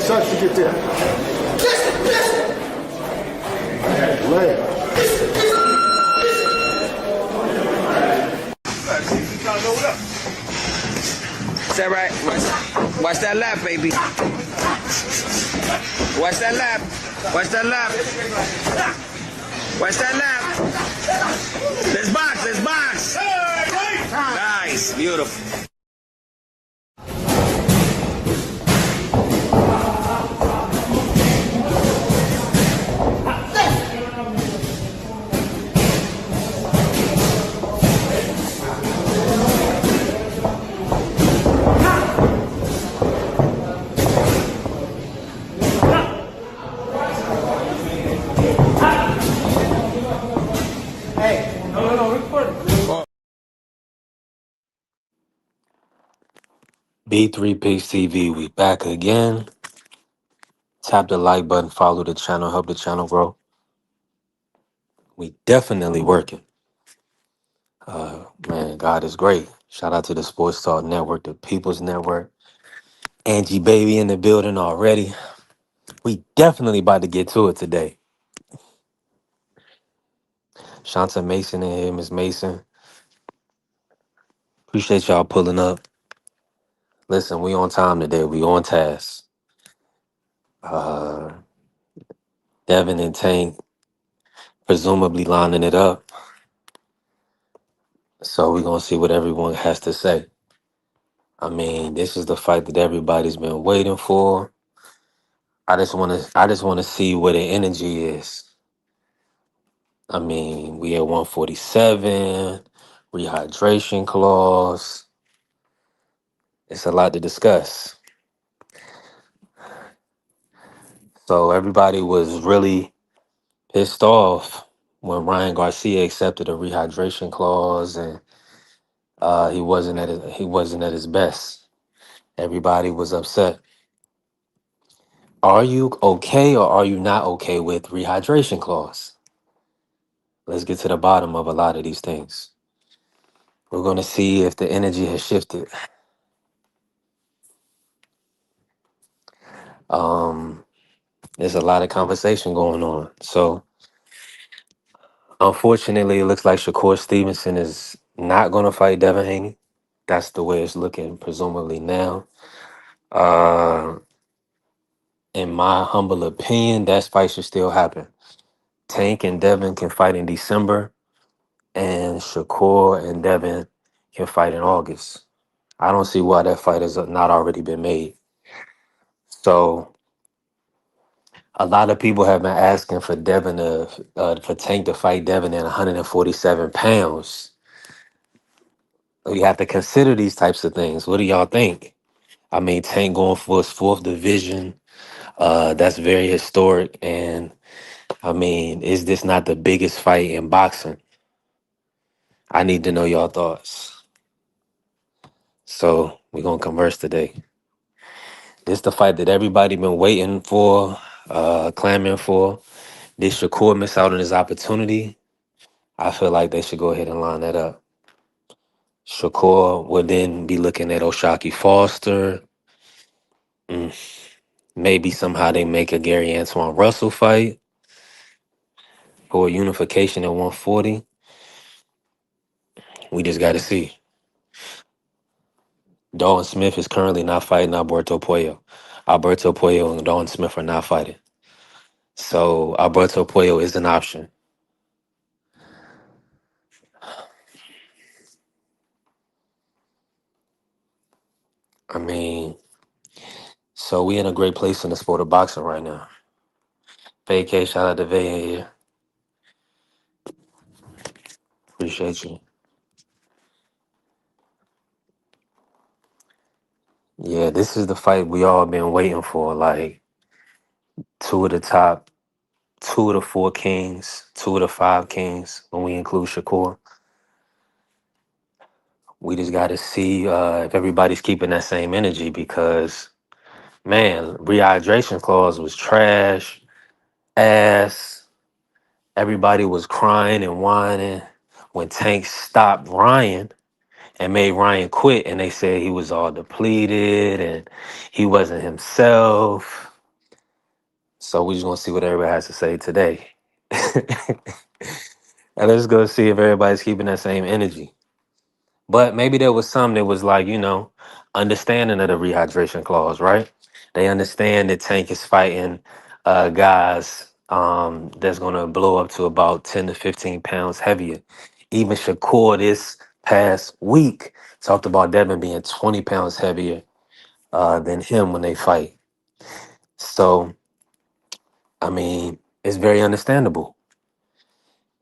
Touch to get there. Leg. Is that right? Watch that lap, baby. Watch that lap. Watch that lap. Watch that lap. Let's box. Let's box. Nice. Beautiful. B3 Pigs TV, we back again. Tap the like button, follow the channel, help the channel grow. We definitely working. Man, God is great. Shout out to the Sports Talk Network, the People's Network. Angie Baby in the building already. We definitely about to get to it today. Shanta Mason in here, Miss Mason. Appreciate y'all pulling up. Listen, we on time today. We on task. Uh, Devin and Tank presumably lining it up. So we're going to see what everyone has to say. I mean, this is the fight that everybody's been waiting for. I just want to see where the energy is. I mean, we at 147, rehydration clause. It's a lot to discuss. So everybody was really pissed off when Ryan Garcia accepted a rehydration clause and he wasn't at his best. Everybody was upset. Are you okay or are you not okay with rehydration clause? Let's get to the bottom of a lot of these things. We're going to see if the energy has shifted. Um, there's a lot of conversation going on. So, unfortunately, it looks like Shakur Stevenson is not going to fight Devin Haney. That's the way it's looking, presumably now. Uh, in my humble opinion, that fight should still happen. Tank and Devin can fight in December, and Shakur and Devin can fight in August. I don't see why that fight has not already been made. So a lot of people have been asking for for Tank to fight Devin at 147 pounds. We have to consider these types of things. What do y'all think? I mean, Tank going for his fourth division. That's very historic. And I mean, is this not the biggest fight in boxing? I need to know y'all thoughts. So we're gonna converse today. This the fight that everybody been waiting for, clamoring for. Did Shakur miss out on his opportunity? I feel like they should go ahead and line that up. Shakur would then be looking at Oshaki Foster. Mm, maybe somehow they make a Gary Antoine Russell fight for unification at 140. We just got to see. Dalton Smith is currently not fighting Alberto Puello. Alberto Puello and Dalton Smith are not fighting. So Alberto Puello is an option. I mean, so we in a great place in the sport of boxing right now. Vacay, shout out to Vay in here. Appreciate you. Yeah, this is the fight we all been waiting for. Like, two of the top, two of the four kings, two of the five kings. When we include Shakur, we just got to see if everybody's keeping that same energy because man, rehydration clause was trash, ass. Everybody was crying and whining when Tank stopped Ryan and made Ryan quit, and they said he was all depleted and he wasn't himself. So we just gonna see what everybody has to say today. And let's go see if everybody's keeping that same energy. But maybe there was some that was like, understanding of the rehydration clause, right? They understand that Tank is fighting guys that's gonna blow up to about 10 to 15 pounds heavier. Even Shakur this past week talked about Devin being 20 pounds heavier than him when they fight. So, I mean, it's very understandable.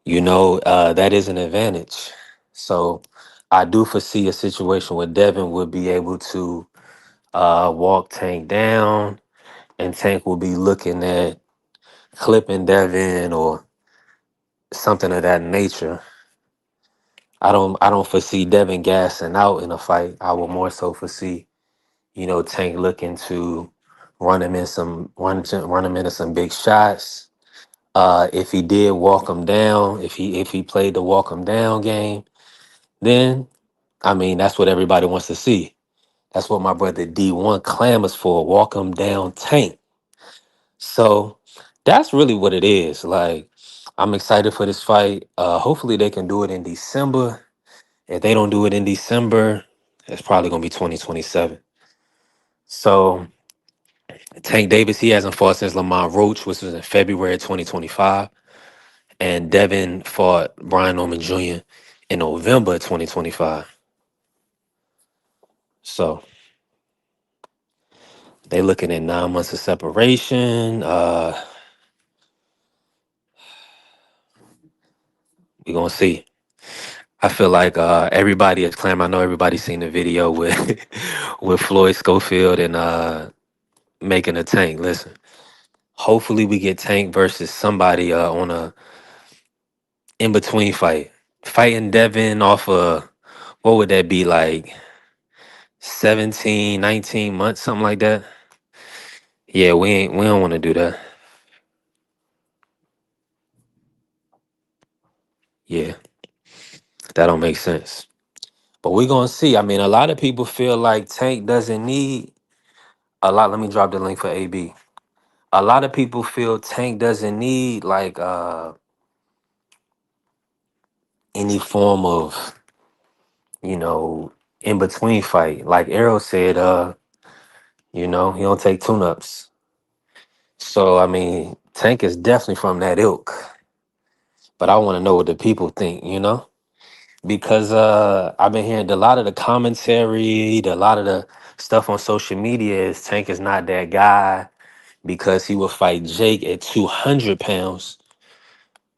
That is an advantage. So I do foresee a situation where Devin would be able to walk Tank down, and Tank will be looking at clipping Devin or something of that nature. I don't foresee Devin gassing out in a fight. I will more so foresee, Tank looking to run him into some big shots. If he did walk him down, if he played the walk him down game, then I mean that's what everybody wants to see. That's what my brother D1 clamors for. Walk him down, Tank. So that's really what it is. Like, I'm excited for this fight. Hopefully they can do it in December. If they don't do it in December, it's probably gonna be 2027. So Tank Davis, he hasn't fought since Lamont Roach, which was in February 2025. And Devin fought Brian Norman Jr. in November 2025. So they looking at 9 months of separation. We gonna see. I feel like everybody is clamoring. I know everybody's seen the video with with Floyd Schofield and making a Tank. Listen, hopefully we get Tank versus somebody on a in between fight. Fighting Devin off of what would that be like 17, 19 months, something like that. Yeah, we don't want to do that. Yeah, that don't make sense. But we're gonna see. I mean, a lot of people feel like Tank doesn't need a lot. Let me drop the link for AB. A lot of people feel Tank doesn't need like any form of, you know, in between fight. Like Arrow said, he don't take tune-ups. So I mean, Tank is definitely from that ilk. But I want to know what the people think. Because I've been hearing a lot of the commentary, a lot of the stuff on social media is Tank is not that guy because he will fight Jake at 200 pounds,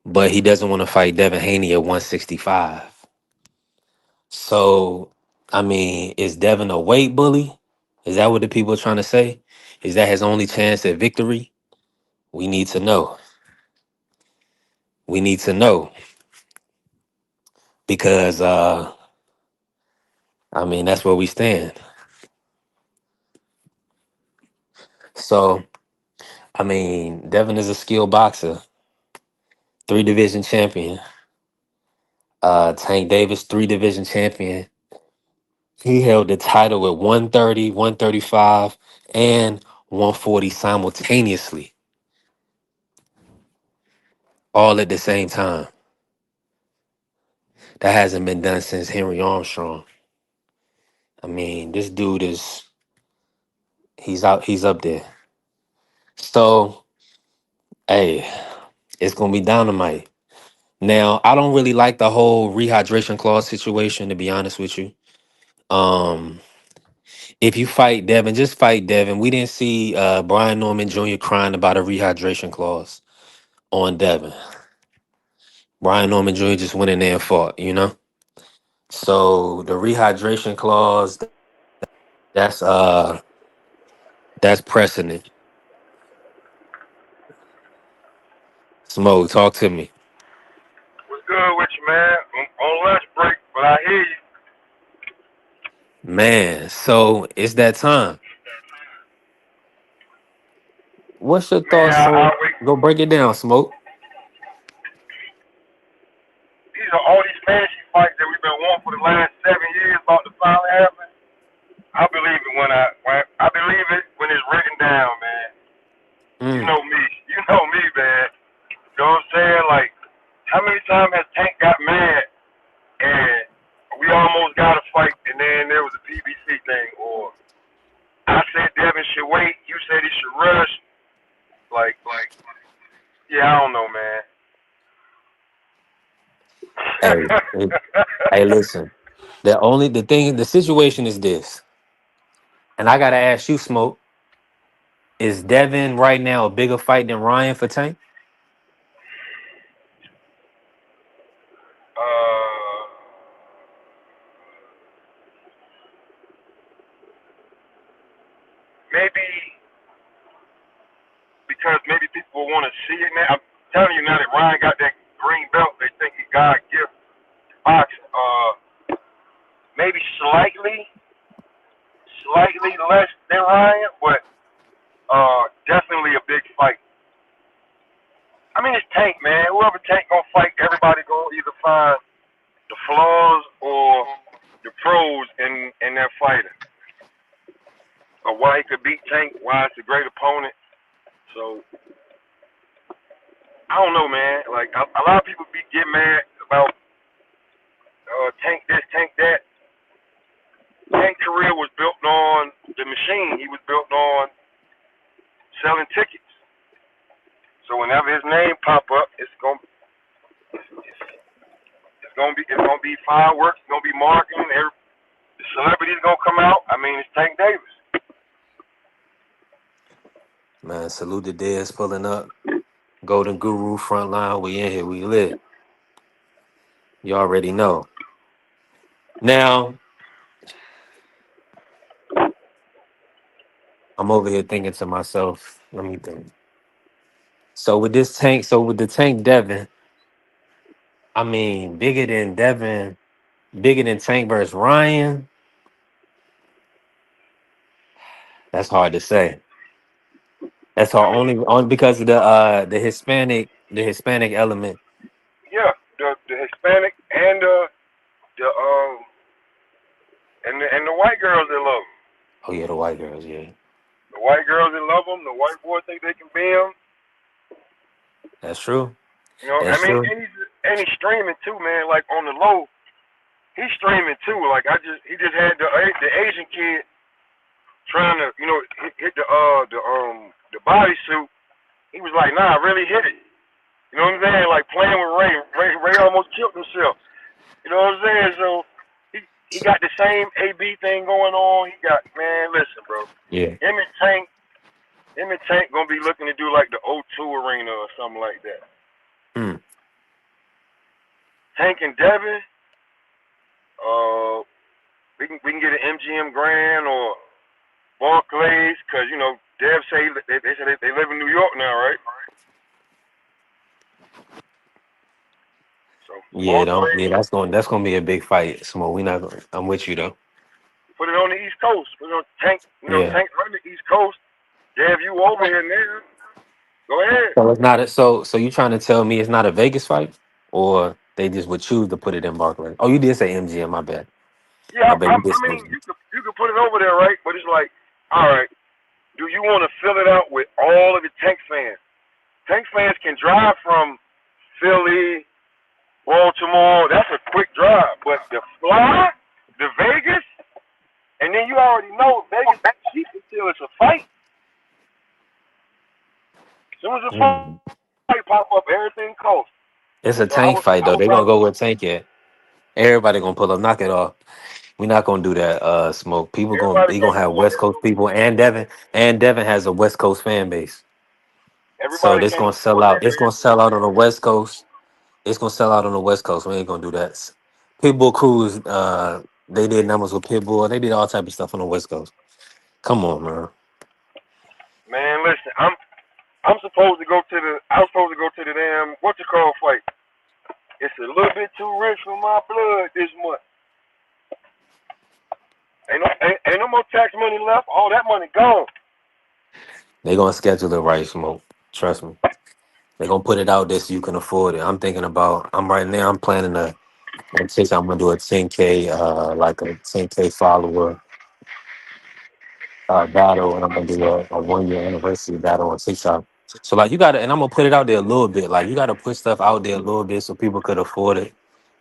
but he doesn't want to fight Devin Haney at 165. So, I mean, is Devin a weight bully? Is that what the people are trying to say? Is that his only chance at victory? We need to know. We need to know because, I mean, that's where we stand. So, I mean, Devin is a skilled boxer, three-division champion. Tank Davis, three-division champion. He held the title at 130, 135, and 140 simultaneously, all at the same time. That hasn't been done since Henry Armstrong. I mean, this dude he's up there. So, hey, it's gonna be dynamite. Now, I don't really like the whole rehydration clause situation, to be honest with you. Um, if you fight Devin, just fight Devin. We didn't see Brian Norman Jr. crying about a rehydration clause on Devin. Brian Norman Jr. just went in there and fought. So the rehydration clause, that's uh that's precedent. Smoke, talk to me. What's good with you, man? I'm on lunch break, but I hear you. Man, so it's that time. What's your Man, thoughts I on wait. go break it down, Smoke? These are all these fantasy fights that we've been wanting for the last 7 years about to finally happen. I believe it when I believe it when it's written down, man. You Mm. know me. You know me, man. You know what I'm saying? Like, how many times has Tank got mad and we almost got a fight and then there was a PBC thing, or I said Devin should wait, you said he should rush. Like, yeah, I don't know, man. Hey, hey, listen. The situation is this, and I gotta ask you, Smoke. Is Devin right now a bigger fight than Ryan for Tank? uh, maybe because maybe people will want to see it now. I'm telling you now that Ryan got that green belt, they think he God gift boxing. Maybe slightly less than Ryan, but definitely a big fight. I mean, it's Tank, man. Whoever Tank gonna fight, everybody gonna either find the flaws or the pros in that fighter. Or why he could beat Tank, why it's a great opponent. So I don't know, man. Like a lot of people get mad about Tank this, Tank that. Tank's career was built on the machine. He was built on selling tickets. So whenever his name pop up, it's gonna be fireworks. It's gonna be marketing. The celebrities gonna come out. I mean, it's Tank Davis. Man, salute the Dez pulling up. Golden Guru front line. We in here. We lit. You already know. Now, I'm over here thinking to myself, let me think. So with the Tank Devin, I mean, bigger than Tank versus Ryan. That's hard to say. That's I hard mean, only because of the Hispanic element. yeah, the Hispanic and the white girls that love him. Oh yeah, the white girls, yeah. The white girls that love him. The white boys think they can be him. That's true. You know, I That's mean, true. and he's streaming too, man. Like on the low, he's streaming too. Like he just had the Asian kid trying to, hit the bodysuit. He was like, nah, really hit it. You know what I'm saying? Like playing with Ray. Ray almost killed himself. You know what I'm saying? So he got the same AB thing going on. He got, man, listen, bro. Yeah. Him and Tank gonna be looking to do like the O2 arena or something like that. Hmm. Tank and Devin, uh, we can get an MGM Grand or Barclays, cause Dev say they say they live in New York now, right? So Yeah, don't Barclays, yeah, that's gonna be a big fight. Smoke. We not gonna I'm with you though. put it on the East Coast. Put it on Tank. Yeah. Tank run the East Coast. Dev, you over here now? Go ahead. So it's not so you trying to tell me it's not a Vegas fight? Or they just would choose to put it in Barclays? Oh, you did say MGM, my bad. Yeah, My bad, you did I say mean, MGM. you could put it over there, right? But it's like, all right, do you want to fill it out with all of the Tank fans? Tank fans can drive from Philly, Baltimore. That's a quick drive, but the fly, the Vegas, and then you already know Vegas be cheap until it's a fight. As soon as a Mm. fight pop up, everything costs. It's a So I Tank would fight I though. would They're gonna rather go with Tank yet. Everybody gonna pull up, knock it off. We're not gonna do that, Smoke. everybody They gonna gonna have pull up. West Coast people and Devin has a West Coast fan base. So Everybody this can't gonna sell afford out. that, It's man. gonna sell out on the West Coast. It's gonna sell out on the West Coast. We ain't gonna do that. Pitbull Cruise, they did numbers with Pitbull. They did all type of stuff on the West Coast. Come on, man. Man, listen, I'm supposed to go to the. I was supposed to go to the damn what you call fight. It's a little bit too rich for my blood this month. Ain't no more tax money left. All that money gone. They gonna schedule it right, smoke. Trust me. They gonna put it out there so you can afford it. I'm thinking about. I'm right now. I'm planning to. I'm gonna do a 10K, like a 10K follower battle, and I'm gonna do a 1 year anniversary battle on TikTok. So like you gotta, and I'm gonna put it out there a little bit. Like you gotta put stuff out there a little bit so people could afford it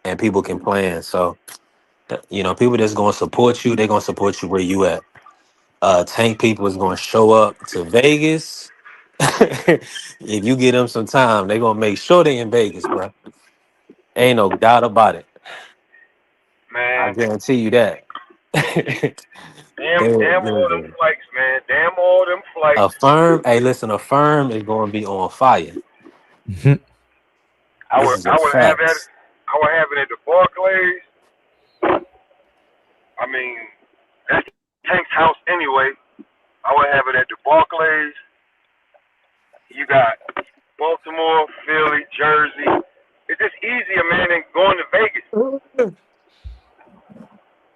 and people can plan. So people that's gonna support you, they're gonna support you where you at. Tank people is gonna show up to Vegas. If you give them some time, they're gonna make sure they in Vegas, bro. Ain't no doubt about it. I Man, guarantee you that. damn all them flights, man. Damn all them flights. A firm, hey, listen, a firm is going to be on fire. This is a I would have that. fact. I would have it at the Barclays. I mean, that's Tank's house anyway. I would have it at the Barclays. You got Baltimore, Philly, Jersey. It's just easier, man, than going to Vegas.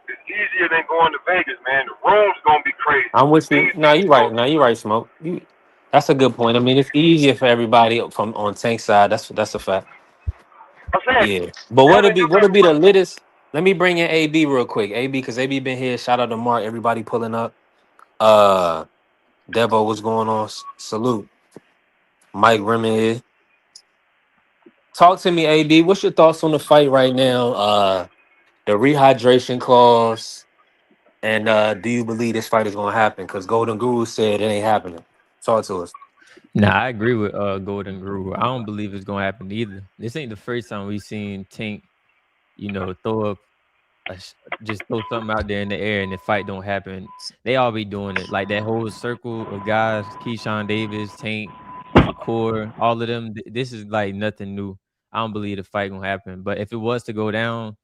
It's easier than going to Vegas, man. The room's gonna be crazy. I'm with you. These No, people you're go. right. No, you're right, Smoke. That's a good point. I mean, it's easier for everybody from on Tank side. That's a fact. I'm saying, Yeah, but Devin, you got what'll be the latest? Let me bring in AB real quick. AB, because AB been here. Shout out to Mark. Everybody pulling up. Uh, Devo, what's going on? Salute. Mike Rimmer here. Talk to me, AB. What's your thoughts on the fight right now? The rehydration clause, and do you believe this fight is gonna happen? Because Golden Guru said it ain't happening. Talk to us. Nah, I agree with Golden Guru. I don't believe it's gonna happen either. This ain't the first time we seen Tank, throw up just throw something out there in the air and the fight don't happen. They all be doing it. Like that whole circle of guys, Keyshawn Davis, Tank, Shakur, all of them. This is like nothing new. I don't believe the fight gonna happen. But if it was to go down,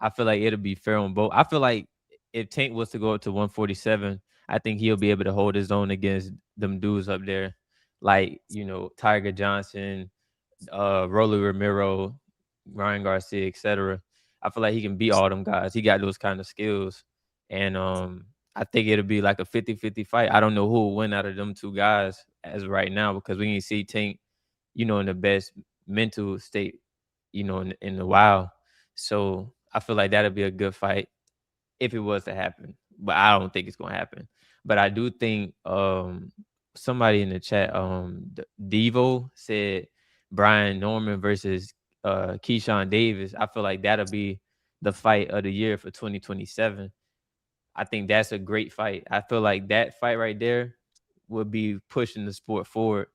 I feel like it'll be fair on both. I feel like if Tank was to go up to 147, I think he'll be able to hold his own against them dudes up there, like Tiger Johnson, Rolly Romero, Ryan Garcia, etc. I feel like he can beat all them guys. He got those kind of skills, and I think it'll be like a 50-50 fight. I don't know who will win out of them two guys as of right now because we can see Tank, in the best mental state, in a while. So I feel like that'll be a good fight if it was to happen. But I don't think it's gonna happen. But I do think somebody in the chat, Devo said Brian Norman versus Keyshawn Davis. I feel like that'll be the fight of the year for 2027. I think that's a great fight. I feel like that fight right there would be pushing the sport forward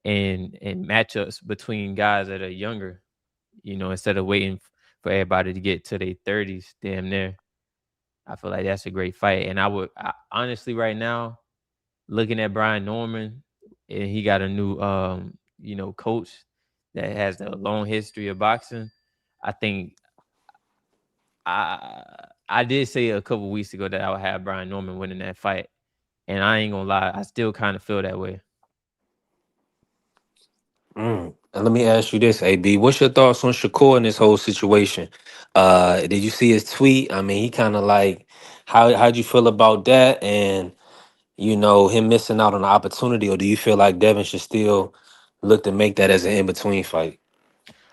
and matchups between guys that are younger, instead of waiting for everybody to get to their 30s, damn near. I feel like that's a great fight. And honestly, right now, looking at Brian Norman, and he got a new, coach that has a long history of boxing. I think I did say a couple weeks ago that I would have Brian Norman winning that fight. And I ain't gonna lie, I still kind of feel that way. And let me ask you this, AB. What's your thoughts on Shakur in this whole situation? Did you see his tweet? I mean, he kind of like how'd you feel about that? And him missing out on the opportunity, or do you feel like Devin should still look to make that as an in between fight?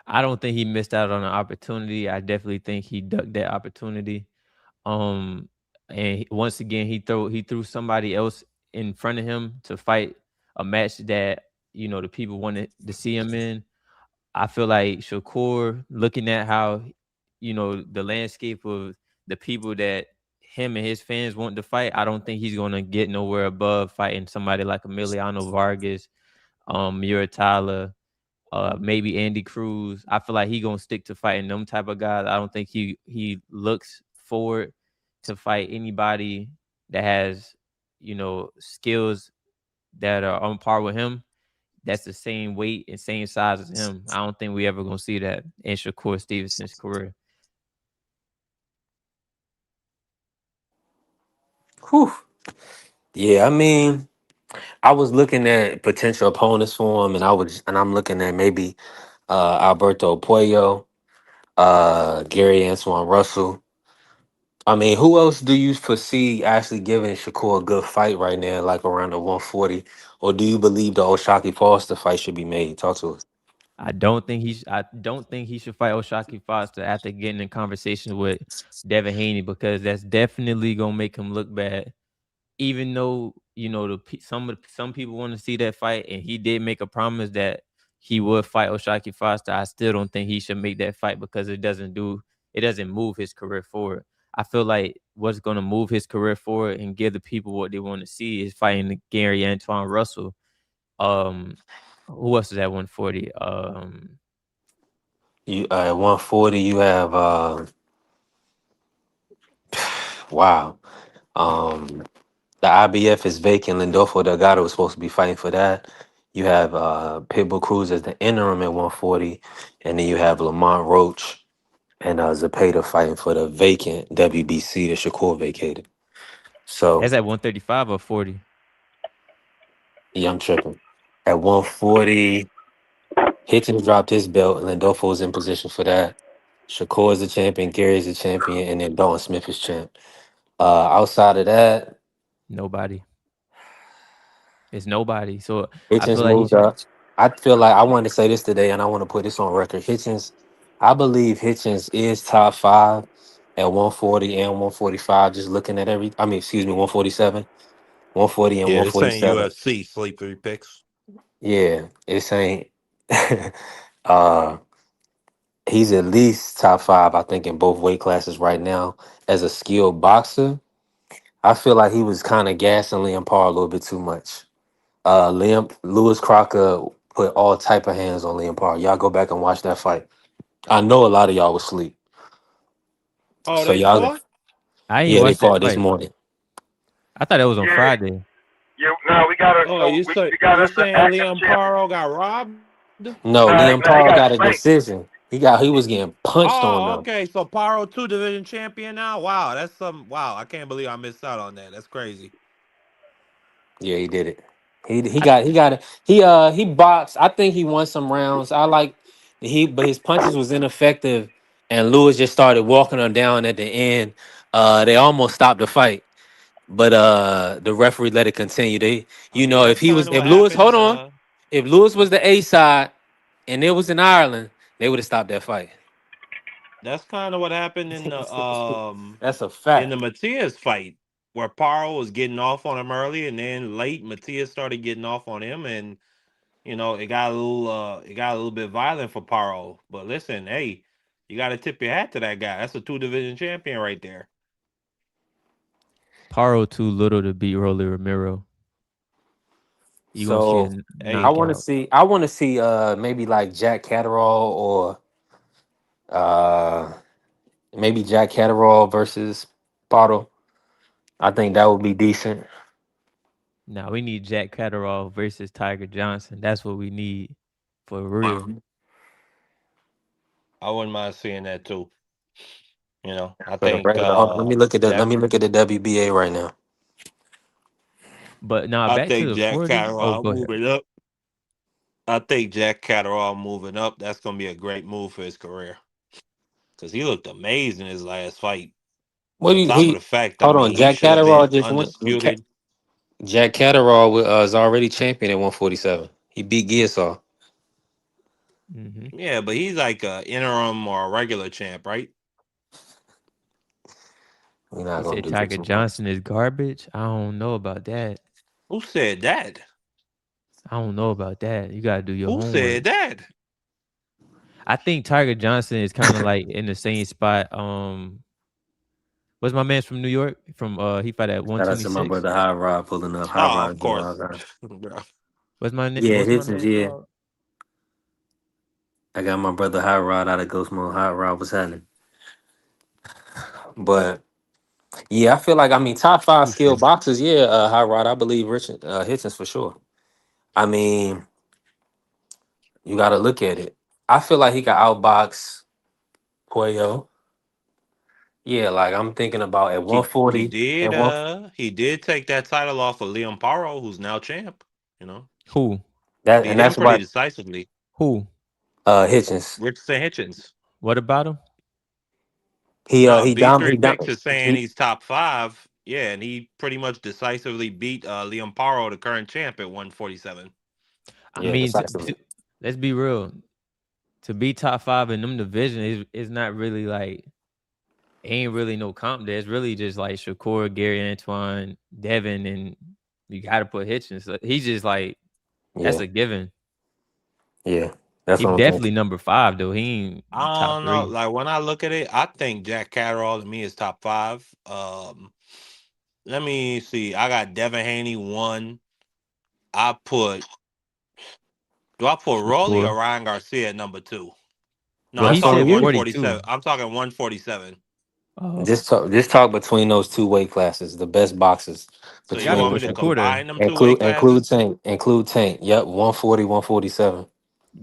I don't think he missed out on an opportunity. I definitely think he ducked that opportunity. Um, and once again, he threw somebody else in front of him to fight a match that the people wanted to see him in. I feel like Shakur, looking at how the landscape of the people that him and his fans want to fight, I don't think he's gonna get nowhere above fighting somebody like Emiliano Vargas, Muir Tyler, maybe Andy Cruz. I feel like he gonna stick to fighting them type of guys. I don't think he looks forward to fight anybody that has skills that are on par with him. That's the same weight and same size as him. I don't think we ever gonna see that in Shakur Stevenson's career. Whew. Yeah, I mean, I was looking at potential opponents for him, and I'm looking at maybe Alberto Puello, Gary Antoine Russell. I mean, who else do you foresee actually giving Shakur a good fight right now, like around the 140? Or do you believe the Oshaki Foster fight should be made? Talk to us. I don't think he should fight Oshaki Foster after getting in conversation with Devin Haney, because that's definitely gonna make him look bad. Even though some people want to see that fight, and he did make a promise that he would fight Oshaki Foster, I still don't think he should make that fight, because it doesn't move his career forward. I feel like what's going to move his career forward and give the people what they want to see is fighting Gary Antoine Russell. Um, who else is at 140? You at 140, you have wow. Um, the IBF is vacant. Lindolfo Delgado was supposed to be fighting for that. You have Pitbull Cruz as the interim at 140, and then you have Lamont Roach and Zepeda fighting for the vacant WBC that Shakur vacated. So That's at 135 or 40. yeah, I'm tripping. At 140, Hitchens dropped his belt, and Lindolfo was in position for that. Shakur is the champion, Gary is the champion, and then Dalton Smith is champ. Outside of that, Nobody. It's nobody. So I Hitchens feel like he moved should. up. I feel like I wanted to say this today, and I want to put this on record. Hitchens, I believe Hitchens is top five at 140 and 145. Just looking at excuse me, 147, 140 and Yeah, this ain't 147. UFC sleeper picks. Yeah, it's ain't. uh, he's at least top five, I think, in both weight classes right now. As a skilled boxer, I feel like he was kind of gassing Liam Parr a little bit too much. Liam Lewis Crocker put all type of hands on Liam Parr. Y'all go back and watch that fight. I know a lot of y'all was asleep, Oh, so they y'all, fought? I ain't yeah, they watched that fought this fight. morning. I thought that was on Yeah, Friday. yeah. No, we got a Oh, so you we, say we got you an saying active Liam champion. Paro got robbed? No, Nah, Liam nah, he Parr got got a spanked. decision. He was getting punched on Oh, though. okay. So Paro two division champion now. Wow, that's some. Wow, I can't believe I missed out on that. That's crazy. Yeah, he did it. He got it. He boxed. I think he won some rounds. But his punches was ineffective, and Lewis just started walking him down at the end. They almost stopped the fight, but the referee let it continue. I mean, that's kind of If what Lewis, hold happened. on, if Lewis was the A side and it was in Ireland, they would have stopped that fight. That's kind of what happened That's a in the fact. Matias fight, where Paro was getting off on him early, and then late Matias started getting off on him, and it got a little bit violent for Paro. But listen, hey, you got to tip your hat to that guy. That's a two division champion right there. Paro too little to beat Rolly Ramiro. You gonna see a So Hey, knockout. I want to see maybe like Jack Catterall or uh maybe Jack Catterall versus Bottle. I think that would be decent. Now we need Jack Catterall versus Tiger Johnson. That's what we need for real. I wouldn't mind seeing that too. I For the think regular, hold on, let Jack, me look at the WBA right now. But now I back to think the Jack 40. Oh, Catterall go ahead. moving up. I think Jack Catterall moving up. That's gonna be a great move for his career because he looked amazing his last fight. What do On you, top of he? the fact, I Hold on, mean, he Jack should have Catterall been just went. undisputed. Jack Catterall is already champion at 147. He beat Gearsaw. Hmm. Yeah, but he's like a interim or a regular champ, right? We're not He gonna said do this Tiger too much. Johnson is garbage. I don't know about that. Who said that? I don't know about that. You gotta do your Who homework. said that? I think Tiger Johnson is kind of like in the same spot. What's my man's from New York? From he fight at Shout out to my 126. brother High Rod pulling up. High Oh, of Rod, course, Gervonta. bro. Yeah, What's my his is man yeah. called? I got my brother High Rod out of Ghost Mode. High Rod was happening, but yeah, I feel like top five skilled boxers. Yeah, High Rod. I believe Richard Hitchens for sure. I mean, you got to look at it. I feel like he could outbox Puello. Yeah, like I'm thinking about at He he 140 did and one. he did take that title off of Liam Paro, who's now champ. You know, Who? That beat and him that's pretty why decisively. Who? Hitchens. Richardson Hitchens. What about him? No, He B dom three he dom picks is saying he, he's top five. Yeah, and he pretty much decisively beat Liam Paro, the current champ, at 147. I yeah, mean, decisively. let's be real. To be top five in them division is not really like ain't really no comp there. It's really just like Shakur, Gary, Antoine, Devin, and you got to put Hitchens. So he's just like that's Yeah, a given. yeah. That's He what I'm definitely thinking. number 5 though. He ain't I top don't know. 3. Like when I look at it, I think Jack Catterall to me is top five. Let me see. I got Devin Haney one. I put do I put Rolly or Shakur. Ryan Garcia at number two? No, Well, I'm That's he on talking said you. 147. 42. I'm talking 147. Oh, Just talk between those two weight classes, the best boxes So you you got to want between me put to them. Shakur there. combine them two weight classes? Include Tank. Yep, 140, 147.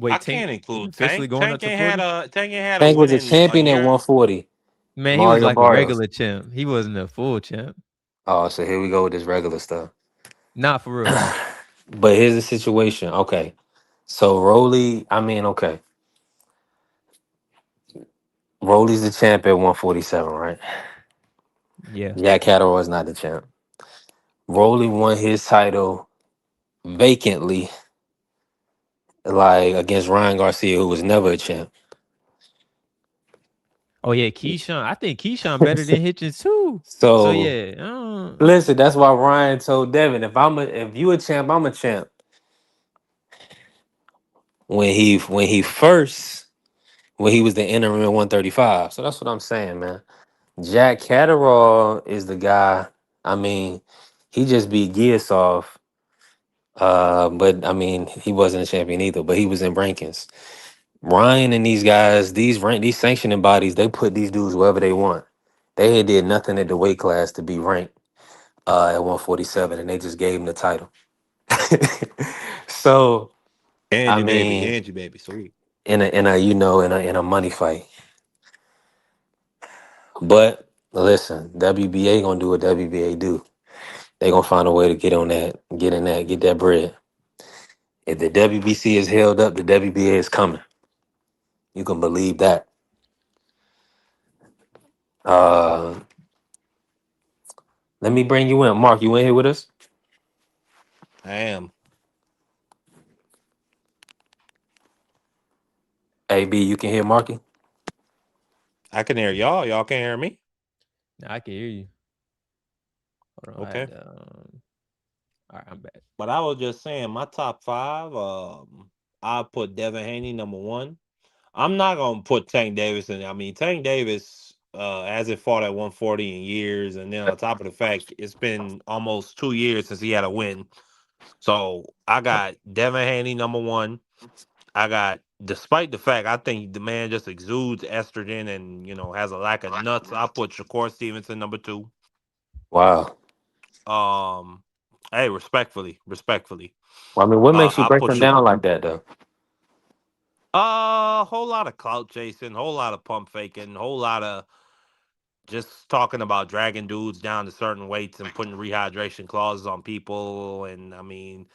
I Wait, can't Tank is include officially Tank. going up to 40? Tank ain't had a Tank win was a in a champion at year. 140. Man, he was Mario like a Barrios. regular champ. He wasn't a full champ. Oh, so here we go with this regular stuff. Not for real. But here's the situation. Okay. So Rolly, I mean, okay. Rolly's the champ at 147, right? Yeah. Jack Catterall is not the champ. Rolly won his title vacantly, like against Ryan Garcia, who was never a champ. Oh yeah, Keyshawn. I think Keyshawn better than Hitchens too. So So yeah, listen, that's why Ryan told Devin, if you a champ, I'm a champ. When he was the interim at 135. So that's what I'm saying, man. Jack Catterall is the guy. I mean, he just beat Giasoff. But I mean, he wasn't a champion either, but he was in rankings. Ryan and these guys, these sanctioning bodies, they put these dudes wherever they want. They had did nothing at the weight class to be ranked at 147, and they just gave him the title. So I mean, Angie baby, sweet. in a money fight. But listen, WBA gonna do what WBA do. They gonna find a way to get that bread. If the WBC is held up, the WBA is coming. You can believe that. Uh, Let me bring you in, Mark. You in here with us? I am. AB, you can hear Marky. I can hear y'all. Y'all can't hear me. I can hear you. Hold on, I had Okay. to, all right, I'm back. But I was just saying, my top five. I put Devin Haney number one. I'm not gonna put Tank Davis in. I mean, Tank Davis hasn't fought at 140 in years, and then on top of the fact, it's been almost 2 years since he had a win. So I got Devin Haney number one. I got, despite the fact I think the man just exudes estrogen and has a lack of nuts. I put Shakur Stevenson number two. Wow. Um, hey, respectfully, Well, I mean, what makes you I break put them down like that, though? a whole lot of clout chasing, whole lot of pump faking, whole lot of just talking about dragging dudes down to certain weights and putting rehydration clauses on people. And I mean,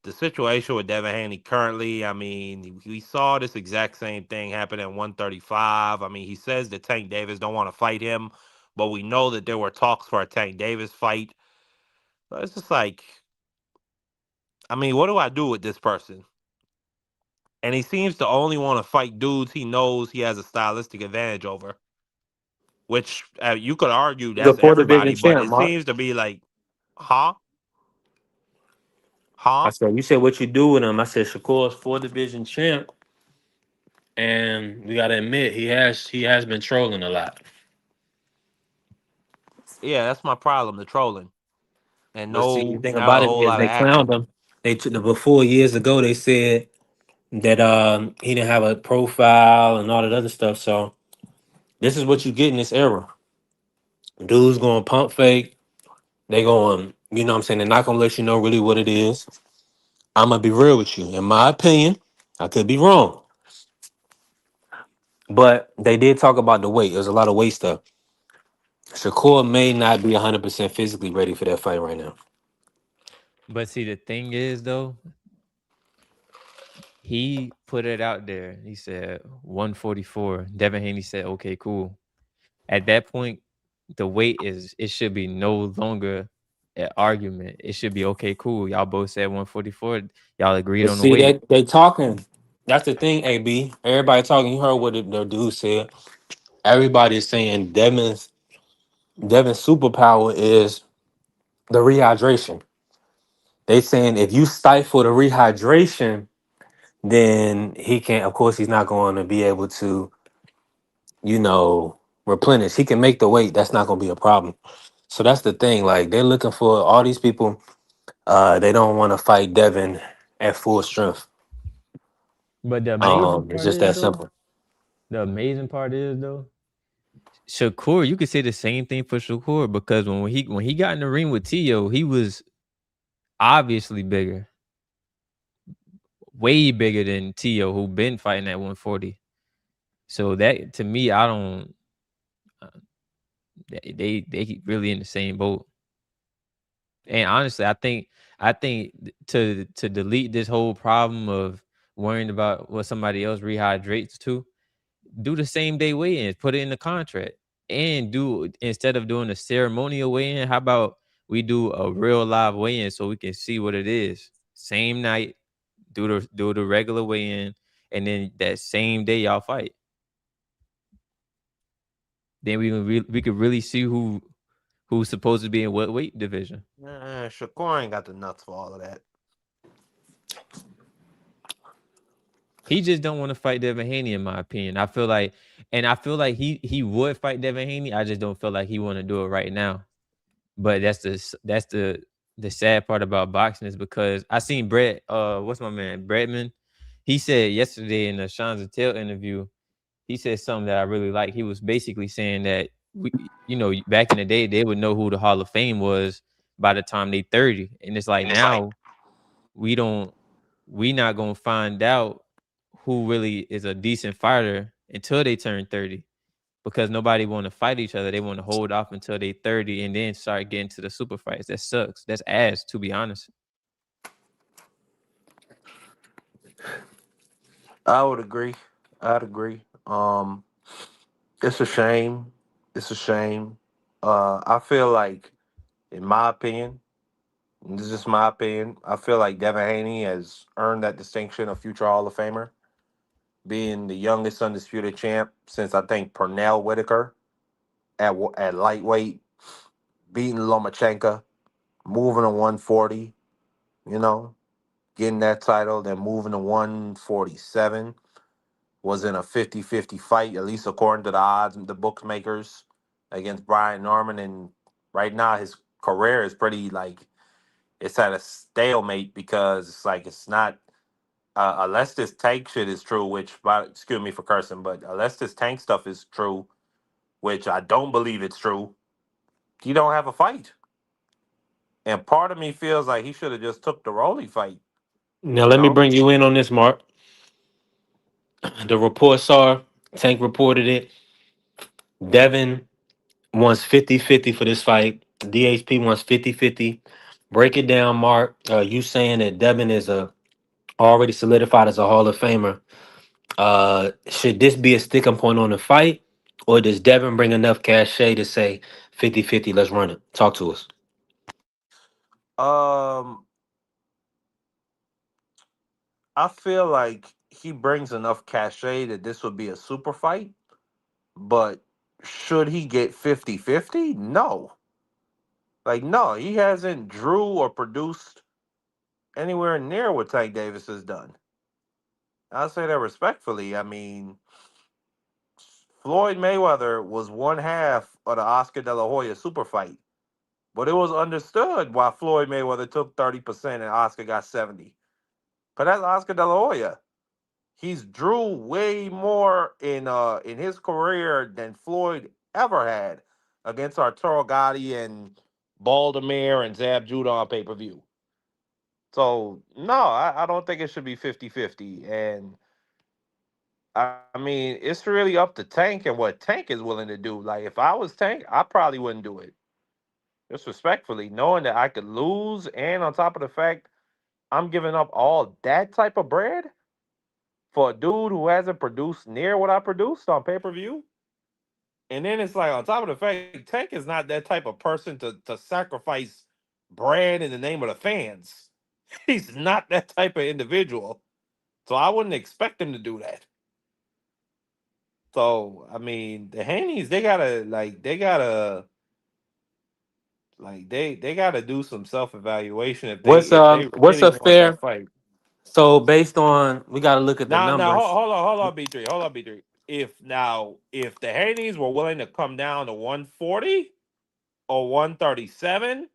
the situation with Devin Haney currently, I mean, we saw this exact same thing happen at 135. I mean, he says that Tank Davis don't want to fight him, but we know that there were talks for a Tank Davis fight. So it's just like, I mean, what do I do with this person? And he seems to only want to fight dudes he knows he has a stylistic advantage over, which you could argue He's a that's four division everybody, but champ, it Mark. seems to be like, huh? Huh? I said, you said what you do with him. I said, Shakur's four division champ, and we gotta admit he has been trolling a lot. Yeah, that's my problem, the trolling. And But see, the thing not a about it whole is lot of they clowned action. him. They took the before years ago. They said that he didn't have a profile and all that other stuff. So this is what you get in this era. Dudes going pump fake. They going, you know what I'm saying? They're not gonna let you know really what it is. I'm gonna be real with you. In my opinion, I could be wrong. But they did talk about the weight. There's a lot of weight stuff. Shakur may not be 100% physically ready for that fight right now. But see, the thing is though, he put it out there. He said 144. Devin Haney said, "Okay, cool." At that point, the weight is it should be no longer an argument. It should be okay, cool. Y'all both said 144. Y'all agreed But on the see, weight. they talking. That's the thing, AB. Everybody talking. You heard what the dude said. Everybody is saying Devin's superpower is the rehydration. They saying if you stifle the rehydration, then he can't. Of course, he's not going to be able to, you know, replenish. He can make the weight. That's not going to be a problem. So that's the thing. Like they're looking for all these people. They don't want to fight Devin at full strength. But the amazing It's part just is that though, simple. the amazing part is though, Shakur, you could say the same thing for Shakur because when he got in the ring with Tio, he was obviously bigger, way bigger than Tio, who been fighting at 140. So that to me, I don't. uh, they really in the same boat. And honestly, I think to delete this whole problem of worrying about what somebody else rehydrates to, do the same day weigh-ins, put it in the contract, and do instead of doing a ceremonial weigh-in, how about we do a real live weigh-in so we can see what it is. Same night, do the regular weigh-in, and then that same day y'all fight. Then we could really see who's supposed to be in what weight division. Shakur ain't got the nuts for all of that. He just don't want to fight Devin Haney, in my opinion. I feel like he would fight Devin Haney. I just don't feel like he want to do it right now. But that's the sad part about boxing is because I seen Brett, what's my man, Bredman. He said yesterday in the Sean Zettel interview, he said something that I really like. He was basically saying that back in the day, they would know who the Hall of Fame was by the time they 30. And it's like now we don't we not gonna find out who really is a decent fighter until they turn 30 because nobody want to fight each other. They want to hold off until they 30 and then start getting to the super fights. That sucks. That's ass, to be honest. I would agree. I'd agree. It's a shame. It's a shame. I feel like, in my opinion, and this is just my opinion, I feel like Devin Haney has earned that distinction of future Hall of Famer, being the youngest undisputed champ since I think Pernell Whitaker at lightweight, beating Lomachenko, moving to 140. You know, getting that title, then moving to 147. Was in a 50-50 fight, at least according to the odds, the bookmakers, against Brian Norman. And right now, his career is pretty like it's at a stalemate because it's like it's not, unless this tank shit is true, which, excuse me for cursing, but unless this tank stuff is true, which I don't believe it's true, he don't have a fight. And part of me feels like he should have just took the Rolly fight, Now you let me know? bring you in on this, Mark. The reports are Tank reported it. Devin wants 50-50 for this fight. DHP wants 50-50. Break it down, Mark. You saying that Devin is a already solidified as a Hall of Famer. Should this be a sticking point on the fight? Or does Devin bring enough cachet to say 50-50, let's run it? Talk to us. Um, I feel like he brings enough cachet that this would be a super fight, but should he get 50-50? No. Like, no, he hasn't drew or produced anywhere near what Tank Davis has done. I'll say that respectfully. I mean, Floyd Mayweather was one half of the Oscar De La Hoya super fight, but it was understood why Floyd Mayweather took 30% and Oscar got 70. But that's Oscar De La Hoya. He's drew way more in his career than Floyd ever had against Arturo Gatti and Baldomir and Zab Judah on pay per view. So no, I don't think it should be 50-50. And I mean, it's really up to Tank and what Tank is willing to do. Like, if I was Tank, I probably wouldn't do it. Just respectfully, knowing that I could lose, and on top of the fact I'm giving up all that type of bread for a dude who hasn't produced near what I produced on pay per view. And then it's like, on top of the fact, Tank is not that type of person to sacrifice bread in the name of the fans. He's not that type of individual. So I wouldn't expect him to do that. So I mean, the Haneys, they gotta do some self evaluation if they What's really a want that fair? fight. So based on, we got to look at the Now, numbers. hold on, B3, hold on, B3. If the Haneys were willing to come down to 140 or 137,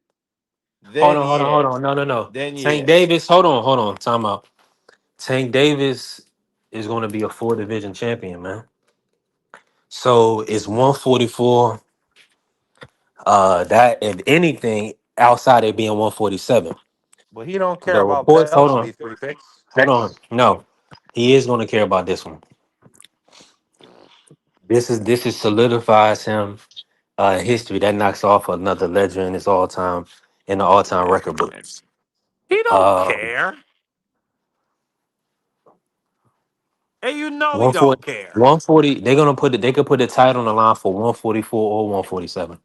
Hold then on, hold on, hold yeah, on. No, no, no. then Tank yeah. Davis. Hold on. Time out. Tank Davis is going to be a four division champion, man. So it's 144. That if anything outside it being 147. But he don't care The about reports. belts, B3 picks. Hold on. No, he is going to care about this one. This is solidifies him in history. That knocks off another legend in his all time in the all time record Man, books. he don't Um, care. And you know he 140, don't care. 140. They're gonna put it. They could put the title on the line for 144 or 147.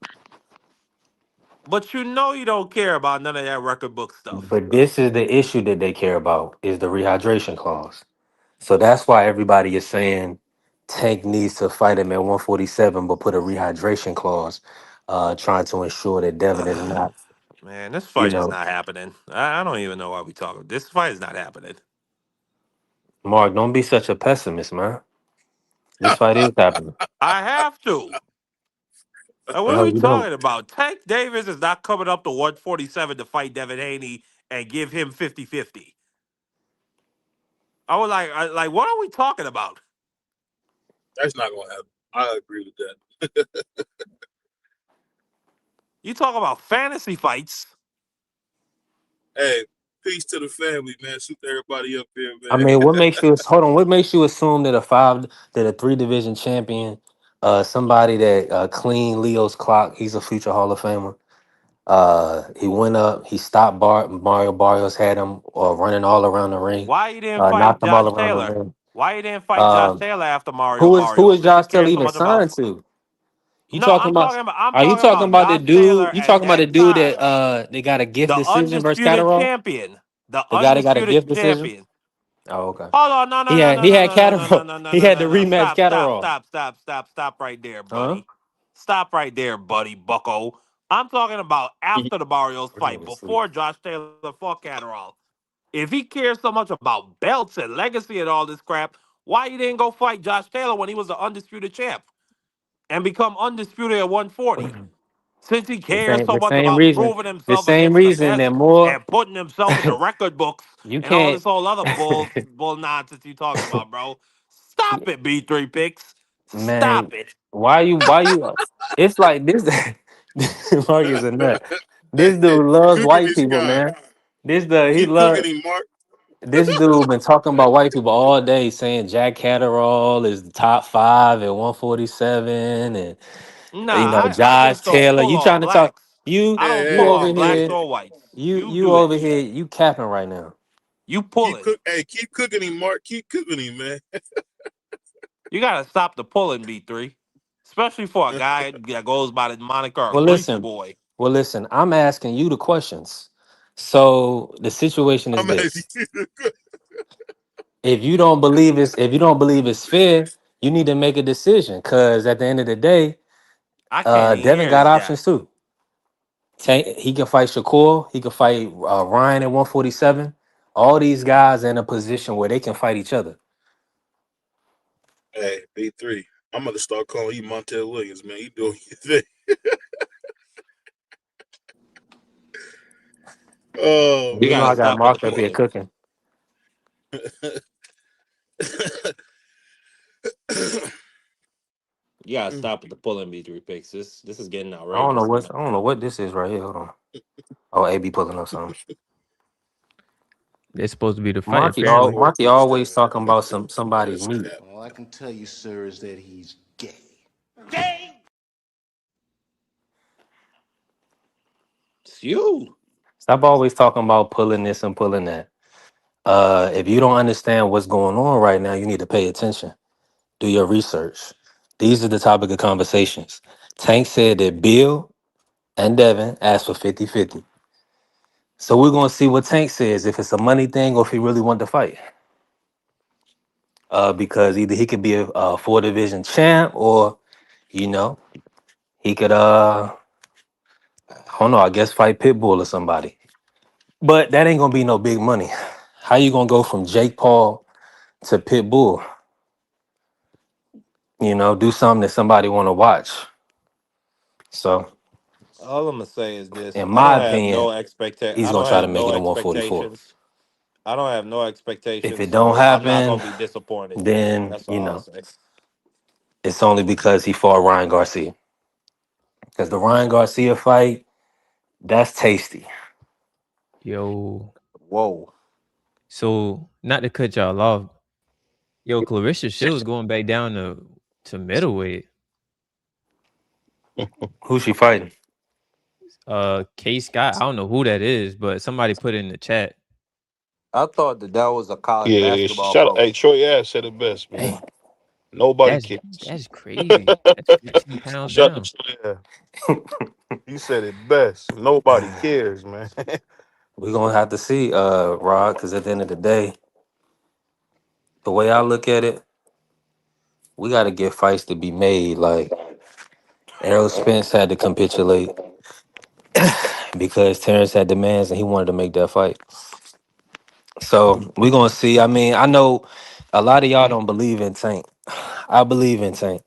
But you know he don't care about none of that record book stuff. But this is the issue that they care about is the rehydration clause. So that's why everybody is saying Tank needs to fight him at 147, but put a rehydration clause, trying to ensure that Devin is not, Man, this you fight is know, not happening. I don't even know why we talking. This fight is not happening. Mark, don't be such a pessimist, man. This fight is happening. I have to. What are No, we you don't. talking about? Tank Davis is not coming up to 147 to fight Devin Haney and give him 50-50. I was like, what are we talking about? That's not gonna happen. I agree with that. You talk about fantasy fights. Hey, peace to the family, man. Shoot everybody up here, I man. mean, what makes you hold on? What makes you assume that a three division champion, somebody that clean Leo's clock, he's a future Hall of Famer. He went up, he stopped Mario Barrios, had him running all around the ring, Why you didn't fight knocked him all Josh around the Taylor? ring. Why you didn't fight Josh Um, Taylor after Mario who is Barrios? If you Josh Taylor care so even much about, signed to? You no, talking about? I'm Are you talking talking about about the Josh dude? Taylor You at talking about the that dude that time, they got a gift the decision versus undisputed Catterall? champion, the The guy that got a undisputed gift decision? champion. Oh, okay. Hold on, no, no, He no, had no, he no, had no, no, no, no, Catterall. no, no, He no, had to no, no. rematch Stop, stop, Catterall. stop, stop, stop, stop right there, Huh? buddy. Stop right there, buddy, Bucko. I'm talking about after the Barrios This fight, nigga sleep. before Josh Taylor fought Catterall. If he cares so much about belts and legacy and all this crap, why he didn't go fight Josh Taylor when he was the undisputed champ and become undisputed at 140? Since he The cares same so the much same about reason. proving The himself same against the reason that best more and putting himself in the record books you and all can't this whole other bull nonsense you talking about, bro. Stop it, B3 picks. man, Stop it. why you it's like this Mark is a nut. This dude loves Cooking white this people, guy. man. This dude he Keep cooking loves him, Mark. this dude been talking about white people all day, saying Jack Catterall is the top five at 147, and Nah, I Josh just don't Taylor. pull You on trying to talk? blacks. You I Hey, don't you pull hey, over on hey, blacks here? or whites. You You you do that. over here? You capping right now? You pulling. keep cooking him, Mark. Keep cooking him, man. You gotta stop the pulling, B3. Especially for a guy that goes by the moniker of Well, Greasy listen. Boy. Well, listen. I'm asking you the questions. So the situation is I'm asking this: you. if you don't believe it's fair, you need to make a decision. Because at the end of the day, I can't even Devin hear got this guy. options too. He can fight Shakur. He can fight Ryan at 147. All these guys are in a position where they can fight each other. Hey, B3. I'm gonna start calling you Montel Williams, man. You doing your thing. Oh You You know, gotta I man. got stop with the Mark up here pulling. cooking. You gotta stop with the pulling, B3 picks. This is getting I outrageous, don't know what this is right here. Hold on. Oh, AB pulling up something. It's supposed to be the fight, apparently. Marky always talking about somebody's meat. All I can tell you, sir, is that he's gay. It's you. Stop always talking about pulling this and pulling that. If you don't understand what's going on right now, you need to pay attention. Do your research. These are the topic of conversations. Tank said that Bill and Devin asked for 50-50. So we're gonna see what Tank says, if it's a money thing or if he really want to fight. Because either he could be a four division champ or, you know, he could I don't know, I guess fight Pitbull or somebody. But that ain't gonna be no big money. How you gonna go from Jake Paul to Pitbull? You know, do something that somebody wanna watch. So All I'm gonna say is this: in my opinion, he's I gonna don't try to have make it no a 144. expectations. I don't have no If expectations, it don't so I'm not happen, gonna be disappointed. then That's you all I'll know say. it's only because he fought Ryan Garcia. Because the Ryan Garcia fight, that's tasty. Yo. Whoa. So not to cut y'all off. Yo, Clarissa Shields going back down to middleweight. Who's she fighting? K Scott. I don't know who that is, but somebody put it in the chat. I thought that was a college Yeah, basketball shout out. Hey, coach. Troy Ash said it best, man. Damn. Nobody That's cares. that's crazy. That's 15 pounds Shout out down. to Troy Ash. He said it best. Nobody cares, man. We're gonna have to see, Rod, because at the end of the day, the way I look at it, we gotta get fights to be made. Like Errol Spence had to capitulate because Terrence had demands and he wanted to make that fight. So we're gonna see. I mean, I know a lot of y'all don't believe in Tank. I believe in Tank.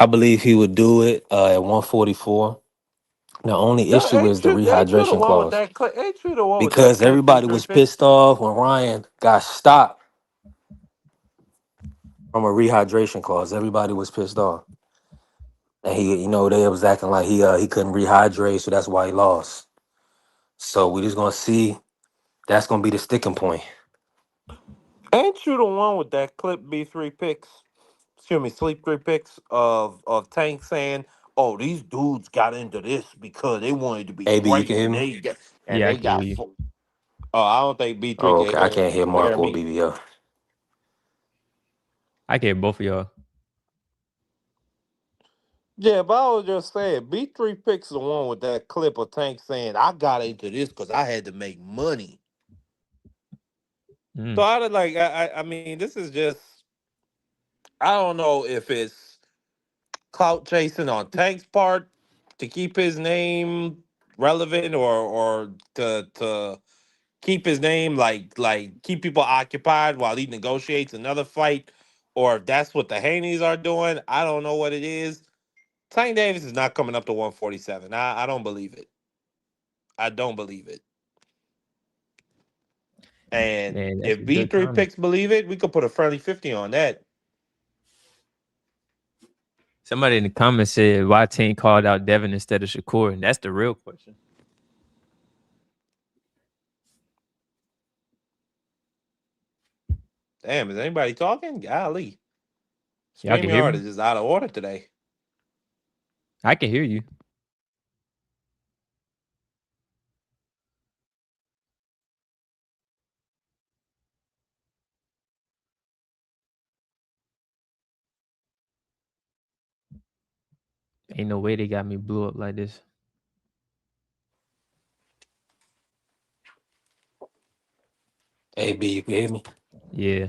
I believe he would do it at 144. The only No, issue is the ain't you the rehydration one with clause that clip? Ain't you the one with that because clip? B everybody three was picks. pissed off when Ryan got stopped from a rehydration clause. Everybody was pissed off, and he, they was acting like he couldn't rehydrate, so that's why he lost. So we just gonna see. That's gonna be the sticking point. Ain't you the one with that clip? B3 picks. Excuse me, sleep 3 picks of Tank saying, "Oh, these dudes got into this because they wanted to be AB, you great, can hear and me? Yeah, I they can hear got." you. Oh, I don't think B3 Oh, can okay. I can't hear hear Mark or me. BBO. I can hear both of y'all. Yeah, but I was just saying, B3 picks the one with that clip of Tank saying, "I got into this because I had to make money." So Mm. I did like, I mean, this is just, I don't know if it's clout chasing on Tank's part to keep his name relevant, or to keep his name like keep people occupied while he negotiates another fight, or if that's what the Haneys are doing. I don't know what it is. Tank Davis is not coming up to 147. I don't believe it. I don't believe it. And Man, that's if a good B3 comment. picks believe it, we could put a friendly 50 on that. Somebody in the comments said why Tank called out Devin instead of Shakur, and that's the real question. Damn, is anybody talking? Golly. Y'all can hear StreamYard me? is just out of order today. I can hear you. Ain't no way they got me blew up like this. AB, you can hear me? Yeah.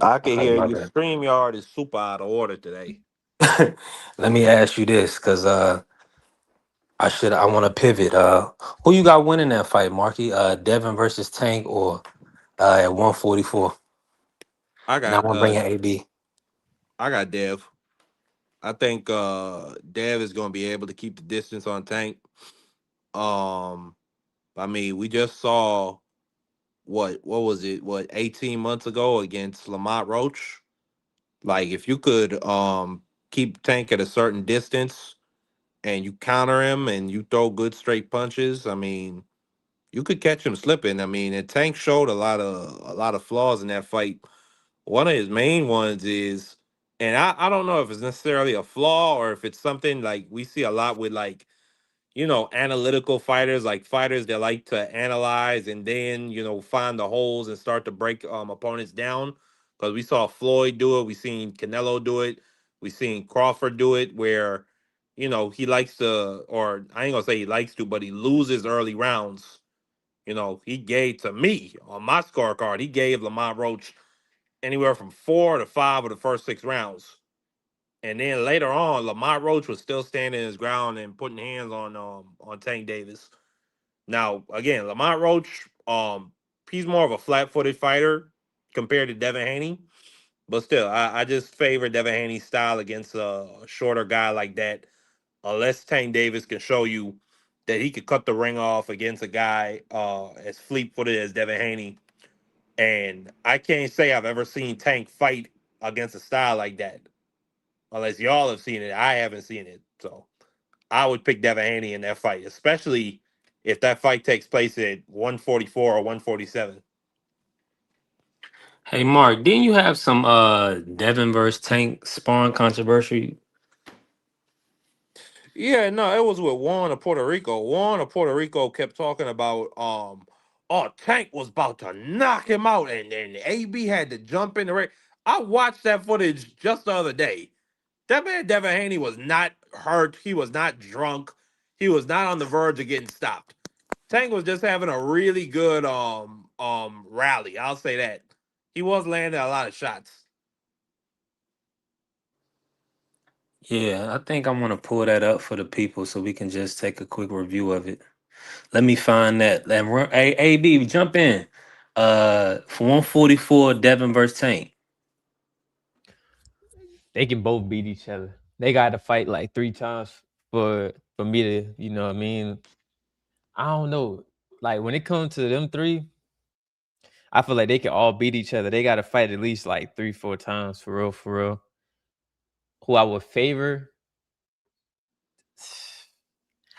I All can right, hear my you. bad. StreamYard is super out of order today. Let me ask you this, because I want to pivot. Who you got winning that fight, Marky? Devin versus Tank or at 144? I And I got want to bring in AB. I got Dev. I think Dev is gonna be able to keep the distance on Tank. Um I mean, we just saw what was it, 18 months ago against Lamont Roach. Like if you could keep Tank at a certain distance and you counter him and you throw good straight punches, I mean, you could catch him slipping. I mean, and Tank showed a lot of flaws in that fight. One of his main ones is, and I don't know if it's necessarily a flaw or if it's something like we see a lot with like analytical fighters, like fighters that like to analyze and then find the holes and start to break opponents down. Because we saw Floyd do it, we seen Canelo do it, we seen Crawford do it, where he likes to, or I ain't gonna say he likes to, but he loses early rounds. He gave to me on my scorecard. He gave Lamont Roach anywhere from 4 to 5 of the first 6 rounds. And then later on, Lamont Roach was still standing his ground and putting hands on Tank Davis. Now, again, Lamont Roach, he's more of a flat-footed fighter compared to Devin Haney. But still, I just favor Devin Haney's style against a shorter guy like that. Unless Tank Davis can show you that he could cut the ring off against a guy as fleet-footed as Devin Haney. And I can't say I've ever seen Tank fight against a style like that. Unless y'all have seen it, I haven't seen it. So I would pick Devin Haney in that fight, especially if that fight takes place at 144 or 147. Hey Mark, didn't you have some Devin versus Tank sparring controversy? Yeah, no, it was with Juan of Puerto Rico. Juan of Puerto Rico kept talking about oh, Tank was about to knock him out and AB had to jump in the ring. I watched that footage just the other day. That man Devin Haney was not hurt. He was not drunk. He was not on the verge of getting stopped. Tank was just having a really good rally. I'll say that. He was landing a lot of shots. Yeah, I think I'm gonna pull that up for the people so we can just take a quick review of it. Let me find that. Hey, AB, jump in. For 144, Devin versus Tank. They can both beat each other. They got to fight like 3 times for me to, you know what I mean? I don't know. Like when it comes to them three, I feel like they can all beat each other. They got to fight at least like 3-4 times for real, for real. Who I would favor,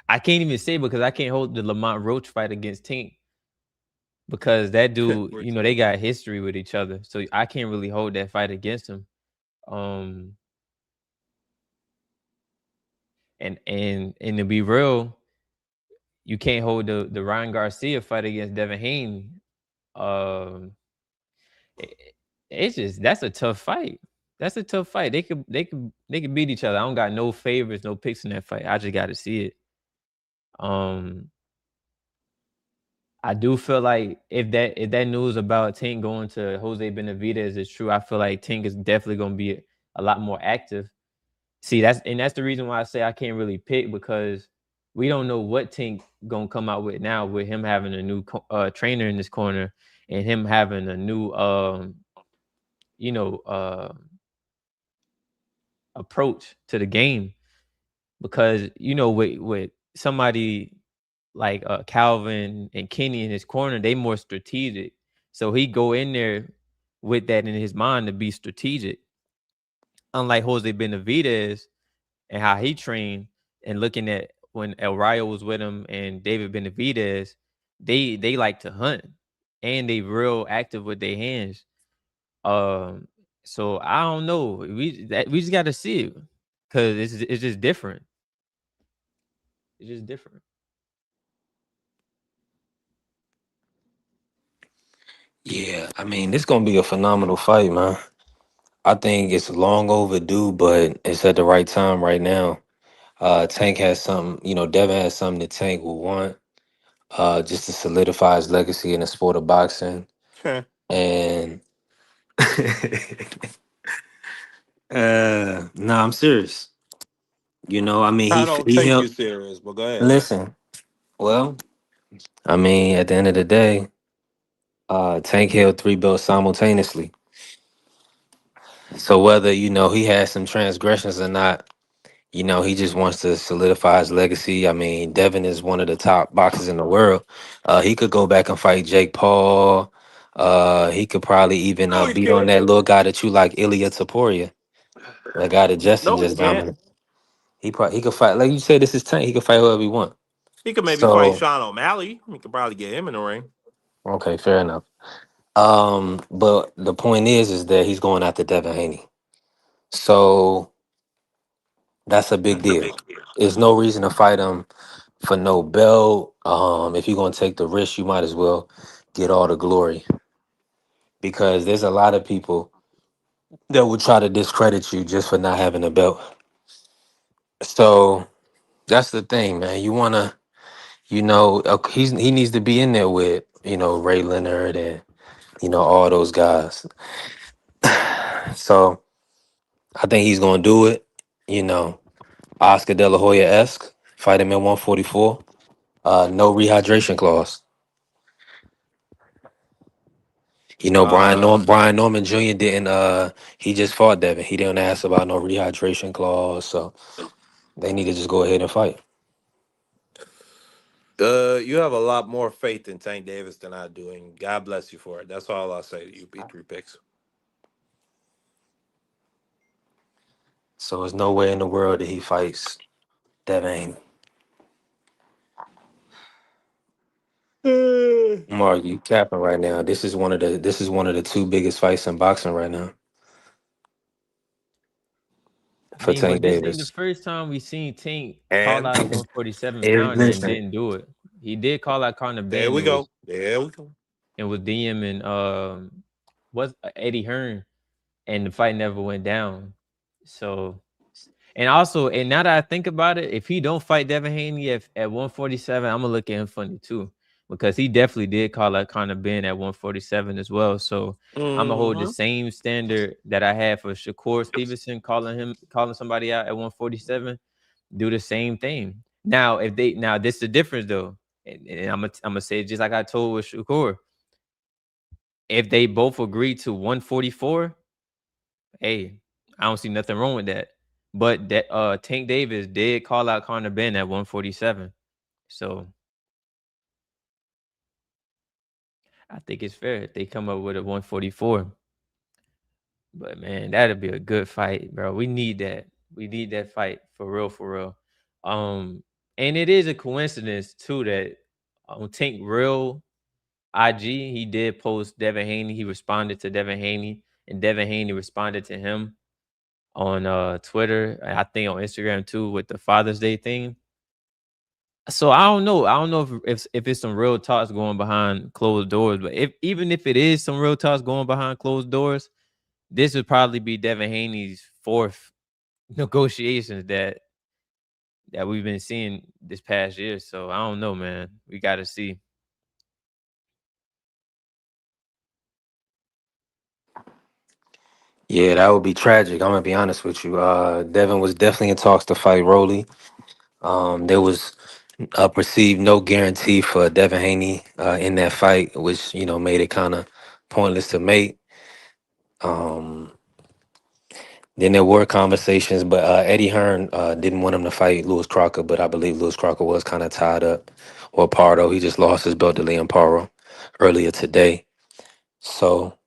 I can't even say because I can't hold the Lamont Roach fight against Tink because that dude, they got history with each other, so I can't really hold that fight against him. And to be real, you can't hold the Ryan Garcia fight against Devin Haney. It's just that's a tough fight. That's a tough fight. They could beat each other. I don't got no favorites, no picks in that fight. I just got to see it. I do feel like if that news about Tink going to Jose Benavidez is true, I feel like Tink is definitely going to be a lot more active. See, that's the reason why I say I can't really pick because we don't know what Tink gonna come out with now with him having a new trainer in this corner and him having a new approach to the game. Because with somebody like Calvin and Kenny in his corner, they more strategic. So he go in there with that in his mind to be strategic. Unlike Jose Benavidez and how he trained and looking at when El Rayo was with him and David Benavidez, they like to hunt and they real active with their hands. So I don't know. We just got to see it because it's just different. It's just different. Yeah, I mean, this gonna be a phenomenal fight, man. I think it's long overdue, but it's at the right time right now. Tank has something, Devin has something that Tank will want, just to solidify his legacy in the sport of boxing. And no, I'm serious. I mean, I don't he take you held. serious, but go ahead. Listen, well, I mean, at the end of the day, Tank held 3 belts simultaneously. So whether he has some transgressions or not, he just wants to solidify his legacy. I mean, Devin is one of the top boxers in the world. He could go back and fight Jake Paul. He could probably even No, he beat on can't. that little guy that you like, Ilya Taporia, the guy that Justin No, he just can't. dominated. He could fight, like you said, this is Tank. He could fight whoever he want. He could maybe fight So Sean O'Malley. We could probably get him in the ring. okay, fair enough. But the point is that he's going after Devin Haney. So that's a big deal. There's no reason to fight him for no belt. If you're gonna take the risk, you might as well get all the glory because there's a lot of people that would try to discredit you just for not having a belt. So that's the thing, man. You wanna, he needs to be in there with Ray Leonard and all those guys. So I think he's gonna do it. You know, Oscar De La Hoya esque, fight him at 144. No rehydration clause. Uh, Brian Norman Jr. didn't. He just fought Devin. He didn't ask about no rehydration clause, so they need to just go ahead and fight. you have a lot more faith in Tank Davis than I do, and God bless you for it. That's all I'll say to you, B3 picks. So there's no way in the world that he fights Devin. Mark, you capping right now. This is one of the two biggest fights in boxing right now I for mean, Tank but this ain't the Davis. first time we seen Tank call And out a 147 pounder and Listen, didn't do it. He did call out Conor there Ben we go. There we go. and was DMing was Eddie Hearn, and the fight never went down. So, and also, and now that I think about it, if he don't fight Devin Haney at 147, I'm gonna look at him funny too, because he definitely did call out Conor Ben at 147 as well. So I'm gonna hold the Hmm. same standard that I had for Shakur Stevenson calling somebody out at 147. Do the same thing. Now, this is the difference though, and I'm gonna say it just like I told with Shakur. If they both agree to 144, hey, I don't see nothing wrong with that. But that Tank Davis did call out Conor Ben at 147. So I think it's fair if they come up with a 144. But man, that'd be a good fight, bro. We need that. We need that fight for real, for real. And it is a coincidence too that on Tank Real IG, he did post Devin Haney. He responded to Devin Haney, and Devin Haney responded to him on Twitter, and I think on Instagram too with the Father's Day thing. So I don't know. I don't know if it's some real talks going behind closed doors, but even if it is some real talks going behind closed doors, this would probably be Devin Haney's fourth negotiations that we've been seeing this past year. So I don't know, man. We got to see. Yeah, that would be tragic. I'm gonna be honest with you. Devin was definitely in talks to fight Rolly. There was perceived no guarantee for Devin Haney in that fight, which made it kind of pointless to make. Um, then there were conversations, but Eddie Hearn didn't want him to fight Lewis Crocker, but I believe Lewis Crocker was kind of tied up. Or Pardo, he just lost his belt to Liam Paro earlier today. So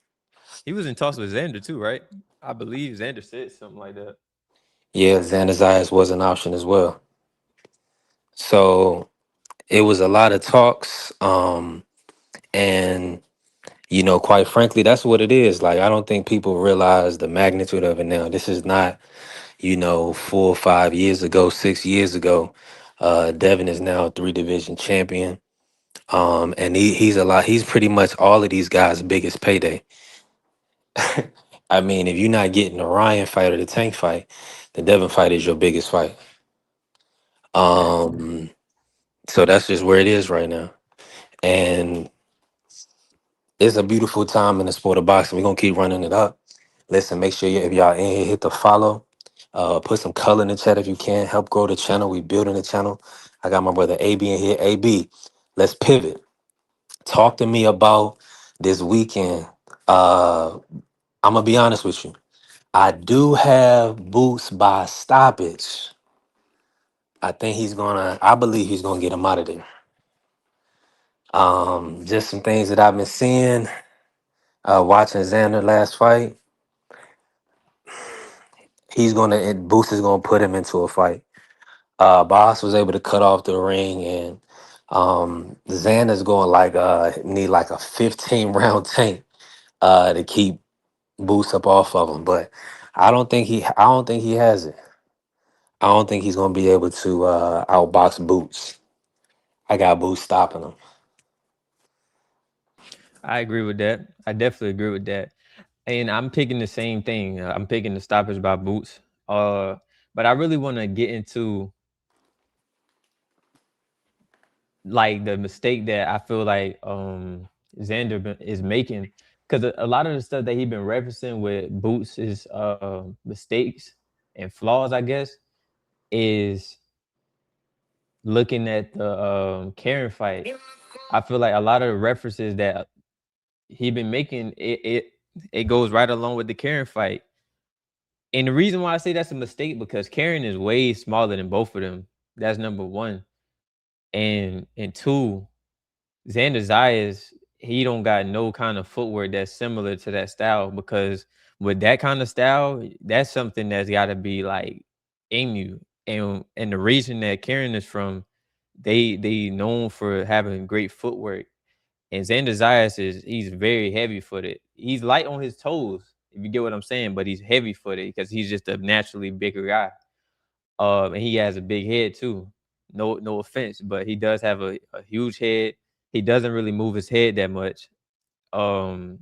He was in talks with Xander too, right? I believe Xander said something like that. yeah, Xander Zayas was an option as well. So it was a lot of talks, and quite frankly, that's what it is. Like, I don't think people realize the magnitude of it now. This is not 4 or 5 years ago, 6 years ago. Devin is now a three-division champion. And he's pretty much all of these guys' biggest payday. I mean, if you're not getting the Ryan fight or the Tank fight, the Devin fight is your biggest fight. Facts. Um, so that's just where it is right now. And it's a beautiful time in the sport of boxing. We're gonna keep running it up. Listen, make sure if y'all in here, hit the follow. Put some color in the chat if you can. Help grow the channel. We building the channel. I got my brother AB in here. AB, let's pivot. Talk to me about this weekend. I'm gonna be honest with you. I do have Boots by stoppage. I believe he's gonna get him out of there. Just some things that I've been seeing, watching Xander last fight. Boots is gonna put him into a fight. Boss was able to cut off the ring, and Xander's going like need like a 15 round tank to keep Boots up off of him, but I don't think he has it. I don't think he's gonna be able to outbox Boots. I got Boots stopping him. I agree with that. I definitely agree with that. And I'm picking the same thing. I'm picking the stoppage by Boots. But I really want to get into like the mistake that I feel like Xander is making, because a lot of the stuff that he's been referencing with Boots is mistakes and flaws, I guess, is looking at the Karen fight. I feel like a lot of the references that he been making it goes right along with the Karen fight. And the reason why I say that's a mistake, because Karen is way smaller than both of them. That's number one. And two, Xander Zayas, he don't got no kind of footwork that's similar to that style, because with that kind of style, that's something that's got to be like in you. And the region that Karen is from, they known for having great footwork. And Xander Zayas he's very heavy footed. He's light on his toes, if you get what I'm saying, but he's heavy footed because he's just a naturally bigger guy. And he has a big head too. No offense, but he does have a huge head. He doesn't really move his head that much. And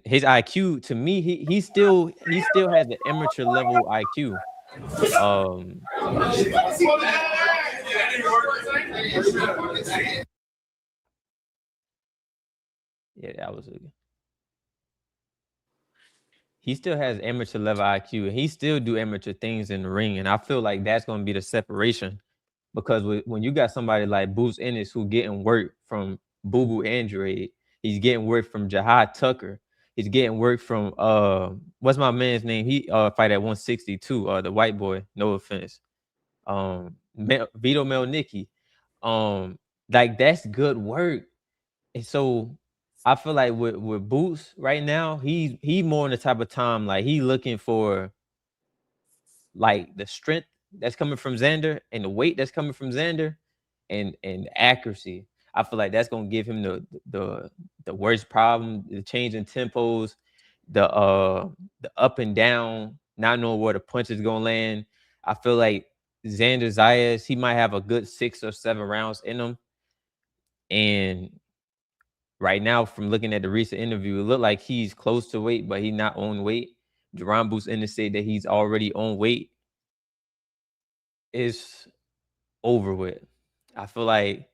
his IQ, to me, he still has an amateur level IQ. Yeah, that was a he still has amateur level IQ, and he still do amateur things in the ring. And I feel like that's going to be the separation, because when you got somebody like Boots Ennis who getting work from Boo Boo Andrade, he's getting work from Jahad Tucker, he's getting work from what's my man's name? He fight at 162, the white boy. No offense, Vito Melnicki. Like that's good work. And so I feel like with Boots right now, he more in the type of time like he looking for like the strength that's coming from Xander and the weight that's coming from Xander and accuracy. I feel like that's gonna give him the worst problem, the change in tempos, the up and down, not knowing where the punch is gonna land. I feel like Xander Zayas, he might have a good 6 or 7 rounds in him. And right now, from looking at the recent interview, it looked like he's close to weight, but he's not on weight. Jerron Boots indicated that he's already on weight. It's over with. I feel like,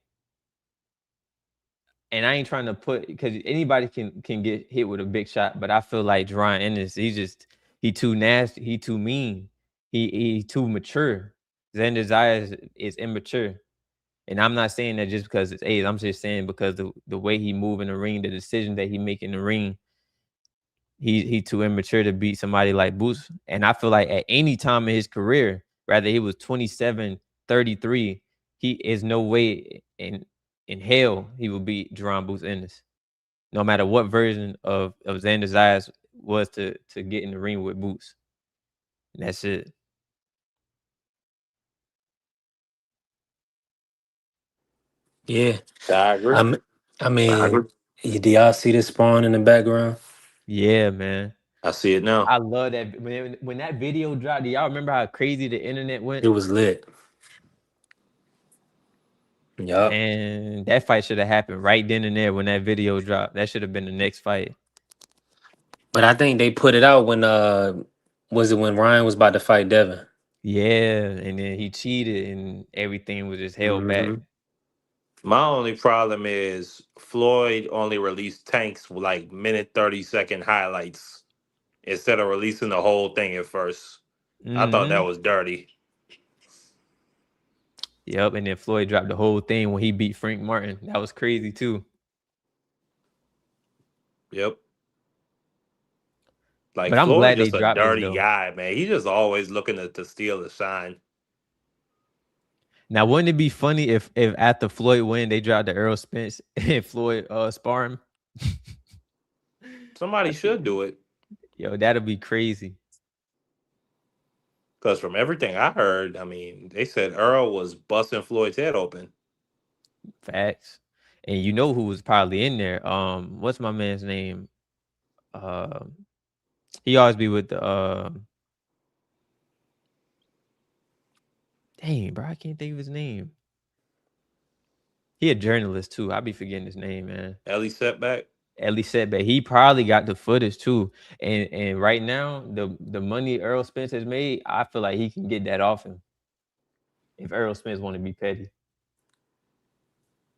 and I ain't trying to put, because anybody can get hit with a big shot, but I feel like Jerron Ennis, he too nasty, he too mean, he too mature. Xander Zayas is immature. And I'm not saying that just because it's age. I'm just saying because the way he move in the ring, the decision that he make in the ring, he too immature to beat somebody like Boots. And I feel like at any time in his career, rather he was 27, 33, he is no way in hell he will beat Jerron Boots Ennis. No matter what version of Xander Zayas was to get in the ring with Boots. And that's it. Yeah, I agree. I mean, do y'all see this spawn in the background? Yeah, man. I see it now. I love that. When that video dropped, do y'all remember how crazy the internet went? It was lit. Yup. And that fight should have happened right then and there when that video dropped. That should have been the next fight. But I think they put it out when was it when Ryan was about to fight Devin? Yeah, and then he cheated and everything was just held back. My only problem is Floyd only released Tank's like minute 30-second highlights instead of releasing the whole thing at first. I thought that was dirty. Yep, and then Floyd dropped the whole thing when he beat Frank Martin. That was crazy too. Yep. Like But I'm Floyd glad they just a dropped this dirty though. guy, man. He just always looking to steal the shine. Now, wouldn't it be funny if after Floyd win, they dropped the Errol Spence and Floyd spar him? Somebody should do it. Yo, that'll be crazy. Because from everything I heard, I mean, they said Earl was busting Floyd's head open. Facts. And you know who was probably in there? What's my man's name? He always be with the dang, bro, I can't think of his name. He a journalist too. I be forgetting his name, man. Ellie setback. Ellie Setback. He probably got the footage too. And right now, the money Earl Spence has made, I feel like he can get that off him. If Earl Spence want to be petty.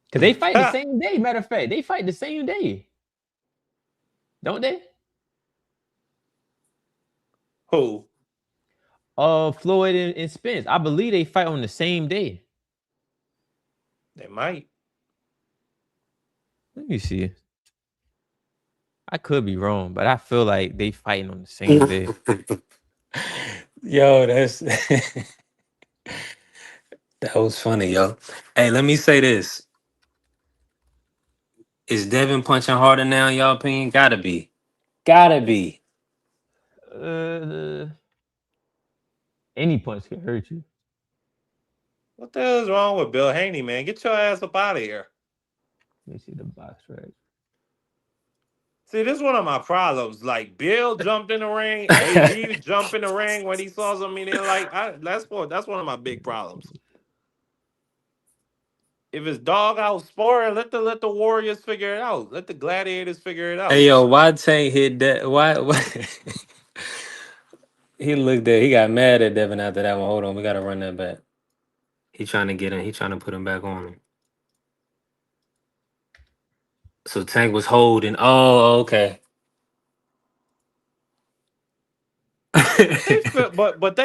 Because they fight the same day, matter of fact. They fight the same day. Don't they? Who? Floyd and Spence. I believe they fight on the same day. They might. Let me see. I could be wrong, but I feel like they fighting on the same day. Yo, that's that was funny, yo. Hey, let me say this. Is Devin punching harder now, in y'all opinion? Gotta be. Gotta be. Any punch can hurt you. What the hell is wrong with Bill Haney, man? Get your ass up out of here. Let me see the box right. See, this is one of my problems. Like Bill jumped in the ring, AB jumped in the ring when he saw something he didn't like. That's one of my big problems. If it's dog out sport, let the warriors figure it out. Let the gladiators figure it out. Hey, yo, why Tank hit that? Why? He looked at. He got mad at Devin after that one. Hold on, we gotta run that back. He trying to get him. He trying to put him back on him. So Tank was holding. Oh, okay. But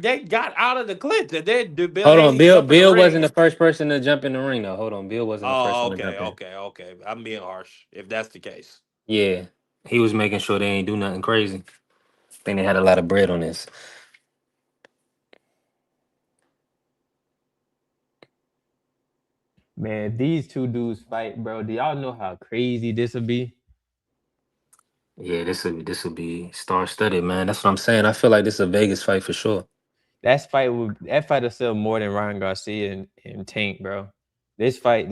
they got out of the clinch and then Bill Hold on, Haney jumped in the Bill ring. wasn't the first person to jump in the ring though. Hold on, Bill wasn't the first one to jump in. Okay. I'm being harsh if that's the case. Yeah, he was making sure they ain't do nothing crazy. I think they had a lot of bread on this. Man, these two dudes fight, bro. Do y'all know how crazy this would be? Yeah, this would be star studded, man. That's what I'm saying. I feel like this is a Vegas fight for sure. That fight will sell more than Ryan Garcia and Tank, bro. That fight.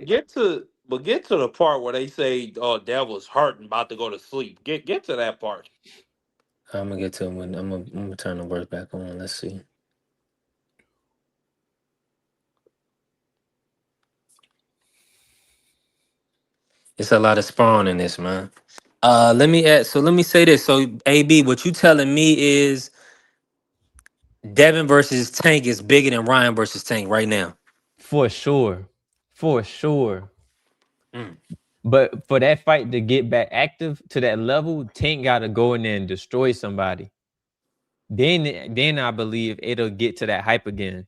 Get to the part where they say, "Oh, Devil's hurt and about to go to sleep." Get to that part. I'm gonna get to him when I'm gonna turn the work back on. Let's see. It's a lot of spawn in this, man. Let me add. So let me say this. So AB, what you telling me is Devin versus Tank is bigger than Ryan versus Tank right now. For sure. Mm. But for that fight to get back active to that level, Tank got to go in there and destroy somebody. Then I believe it'll get to that hype again.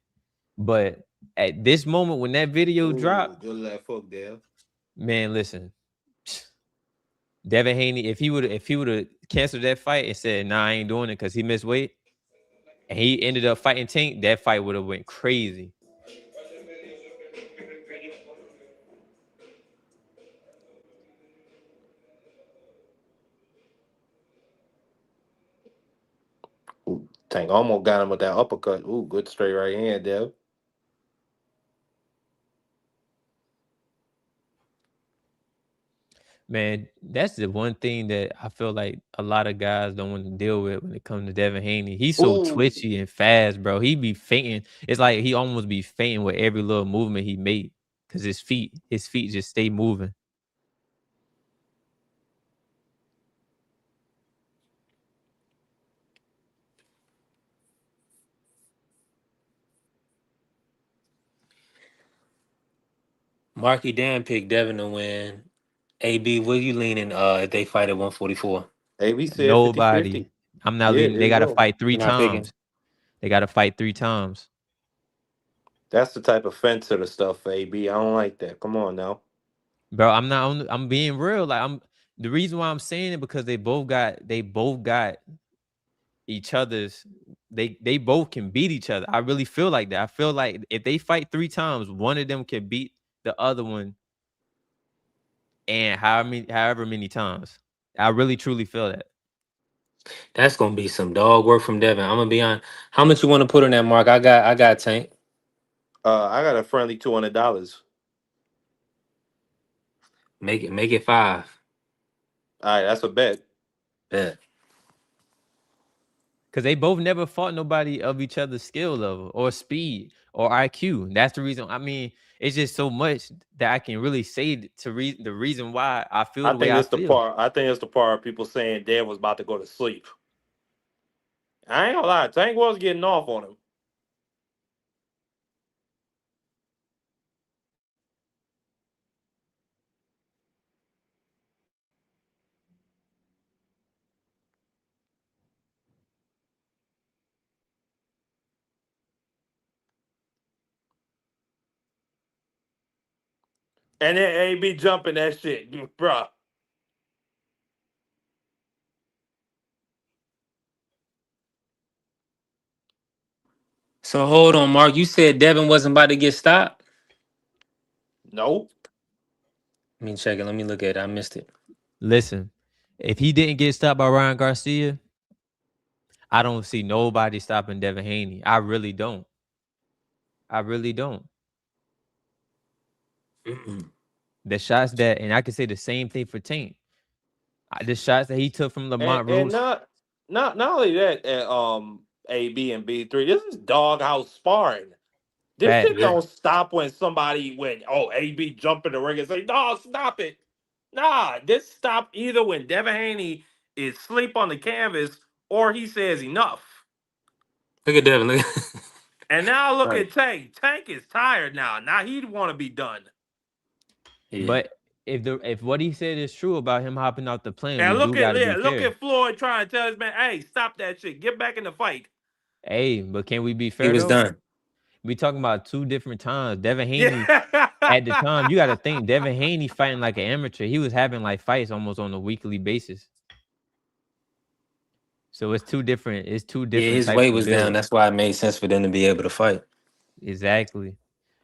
But at this moment, when that video dropped, Good left hook there. man, listen, Devin Haney, if he would have canceled that fight and said, "Nah, I ain't doing it" because he missed weight, and he ended up fighting Tank, that fight would have went crazy. Ooh, Tank almost got him with that uppercut. Ooh, good straight right hand, Dev. Man, that's the one thing that I feel like a lot of guys don't want to deal with when it comes to Devin Haney. He's so Ooh. twitchy and fast, bro. He be fainting. It's like he almost be fainting with every little movement he made because his feet just stay moving. Marky Dan picked Devin to win. AB, what you leaning if they fight at 144? AB said 50-50. Nobody. I'm not Yeah, leaving. there They you got to go. fight 3 You're not picking? times. They got to fight 3 times. That's the type of fence of the stuff for AB. I don't like that. Come on now. Bro, I'm being real. Like the reason why I'm saying it because they both got each other's they both can beat each other. I really feel like that. I feel like if they fight 3 times, one of them can beat the other one and however many times. I really truly feel that. That's gonna be some dog work from Devin. I'm gonna be on. How much you want to put on that, Mark? I got Tank. I got a friendly $200. Make it 5. All right, that's a bet. Bet. Because they both never fought nobody of each other's skill level or speed or IQ. That's the reason. I mean, it's just so much that I can really say the reason why I feel I the way think I it's the feel. part. I think it's the part of people saying Dev was about to go to sleep. I ain't gonna lie, Tank was getting off on him. And then AB jumping that shit, bruh. So hold on, Mark. You said Devin wasn't about to get stopped. No. Let me check it. Let me look at it. I missed it. Listen, if he didn't get stopped by Ryan Garcia, I don't see nobody stopping Devin Haney. I really don't. I really don't. The shots that, and I can say the same thing for Tank. The shots that he took from And Lamont and Rose. not only that, AB and B3, this is doghouse sparring. This Fact. shit Yeah. don't stop when somebody AB jump in the ring and say, "No, stop it." Nah, this stop either when Devin Haney is sleep on the canvas or he says enough. Look at Devin. Look. And now look Right. at Tank. Tank is tired now. Now he'd want to be done. Yeah. But if what he said is true about him hopping out the plane, we And do got to be look fair. at Floyd trying to tell his man, "Hey, stop that shit. Get back in the fight." Hey, but can we be He fair was though? done. We talking about 2 different times. Devin Haney Yeah. at the time, you got to think Devin Haney fighting like an amateur. He was having like fights almost on a weekly basis. So it's two different. It's two Yeah, different his types weight of was down. builds. That's why it made sense for them to be able to fight. Exactly.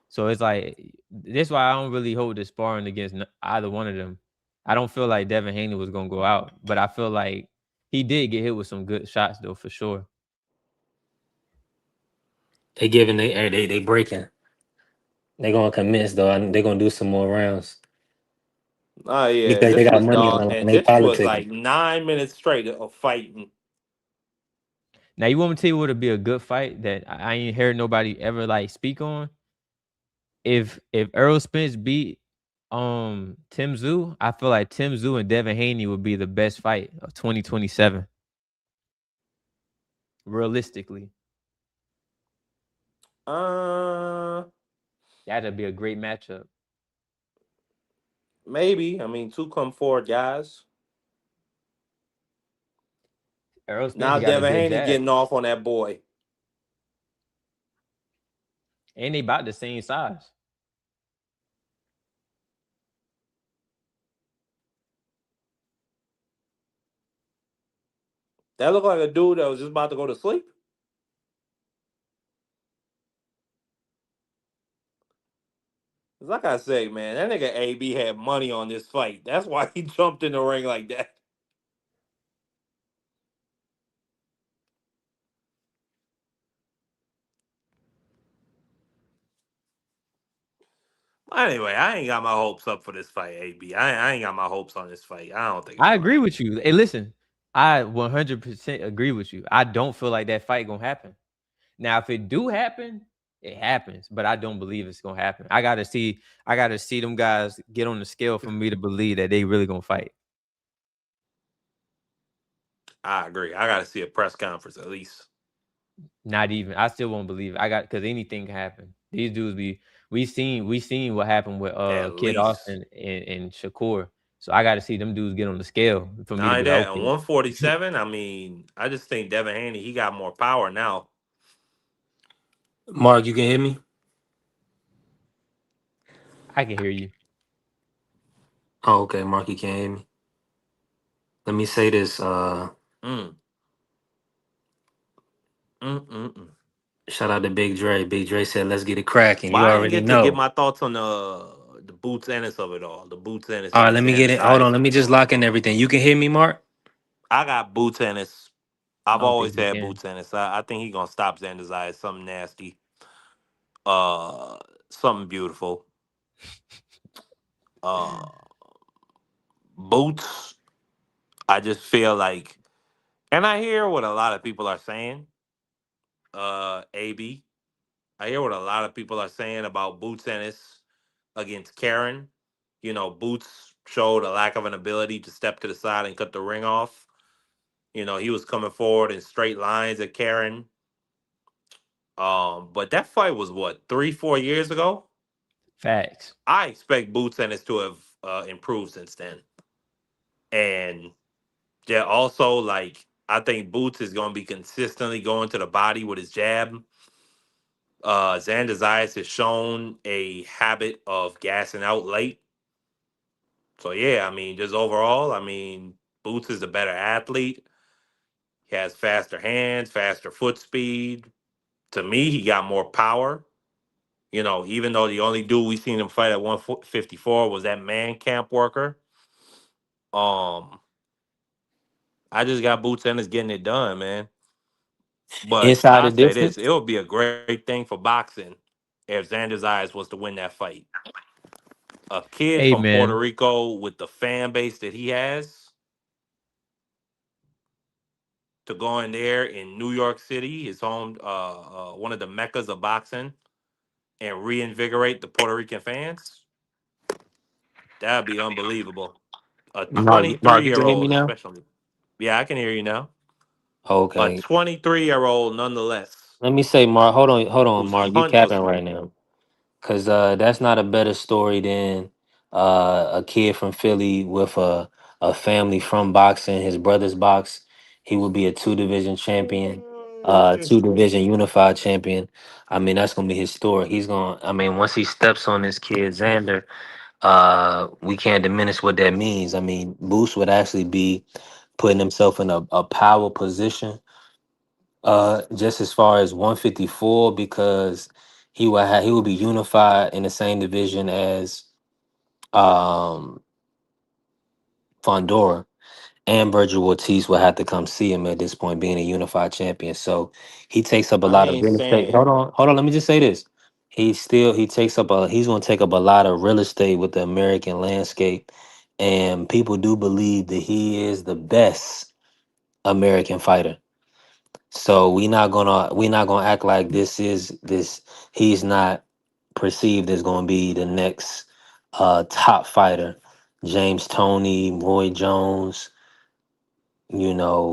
So it's like that's why I don't really hold the sparring against either one of them. I don't feel like Devin Haney was gonna go out, but I feel like he did get hit with some good shots though for sure. They breaking. They gonna commence though. They gonna do some more rounds Oh yeah, because they this got was money on dog, them and and they this was politicking. like 9 minutes straight of fighting. Now you want me to tell you what would be a good fight that I ain't heard nobody ever like speak on? If Earl Spence beat Tim Tszyu, I feel like Tim Tszyu and Devin Haney would be the best fight of 2027. Realistically, Uh, that'd be a great matchup. maybe. I mean, two come forward guys. Earl Spence Now got a Devin good Haney jab, getting off on that boy. and they about the same size. That looked like a dude that was just about to go to sleep. Like I say, man, that nigga AB had money on this fight. That's why he jumped in the ring like that. Anyway, I ain't got my hopes up for this fight, AB. I ain't got my hopes on this fight. I don't think it's I gonna agree happen. with you. Hey, listen, I 100% agree with you. I don't feel like that fight gonna happen. Now, if it do happen, it happens, but I don't believe it's gonna happen. I gotta see them guys get on the scale for me to believe that they really gonna fight. I agree. I got to see a press conference at least. Not even. I still won't believe it. Because anything can happen. These dudes be. We seen what happened with At Kid least. Austin and Shakur. So I got to see them dudes get on the scale for me Not to only be like, that, and okay. 147, I mean, I just think Devin Haney, he got more power now. Mark, you can hear me? I can hear you. Oh, okay. Mark, you can't hear me. Let me say this. Mm. Mm-mm-mm. Shout out to Big Dre. Big Dre said, "Let's get it cracking." Well, You I didn't already get to get know. my thoughts on the Boots Ennis of it all. The Boots Ennis All right, versus let me get Ennis. it. Hold on. Let me just lock in everything. You can hear me, Mark? I got Boots Ennis I've I don't always think he had can. Boots Ennis. I think he's gonna stop Xander's eyes. Something nasty. Uh, something beautiful. Uh, Boots. I just feel like, and I hear what a lot of people are saying. AB. I hear what a lot of people are saying about Boots Ennis against Karen. You know, Boots showed a lack of an ability to step to the side and cut the ring off. You know, he was coming forward in straight lines at Karen. But that fight was what, 3, 4 years ago? Facts. I expect Boots Ennis to have improved since then. And yeah, also like I think Boots is gonna be consistently going to the body with his jab. Xander Zayas has shown a habit of gassing out late. So yeah, I mean, just overall, I mean, Boots is a better athlete. He has faster hands, faster foot speed. To me, he got more power. You know, even though the only dude we seen him fight at 154 was that man camp worker. Um, I just got Boots Ennis getting it done, man. But Inside I'll the say this: difference. it would be a great thing for boxing if Xander Zayas was to win that fight. A kid Hey from Puerto man, Rico with the fan base that he has to go in there in New York City, his home, one of the meccas of boxing, and reinvigorate the Puerto Rican fans. That'd be unbelievable. A Mark, 23 you can year hear me old, now? especially. Yeah, I can hear you now. A Okay. 23-year-old, nonetheless, Let me say, Mark, hold on, who's Mark. You capping right now. Cause that's not a better story than a kid from Philly with a family from boxing. His brothers box. He will be a two division champion, two division unified champion. I mean, that's gonna be his story. He's gonna. I mean, once he steps on this kid Xander, we can't diminish what that means. I mean, Boost would actually be putting himself in a power position, just as far as 154, because he will be unified in the same division as um Fondora, and Virgil Ortiz will have to come see him at this point, being a unified champion. So he takes up a I lot of ain't real estate. saying. Hold on. Let me just say this: he's going to take up a lot of real estate with the American landscape, and people do believe that he is the best American fighter. So we not gonna act like this. He's not perceived as gonna be the next top fighter. James Tony, Roy Jones,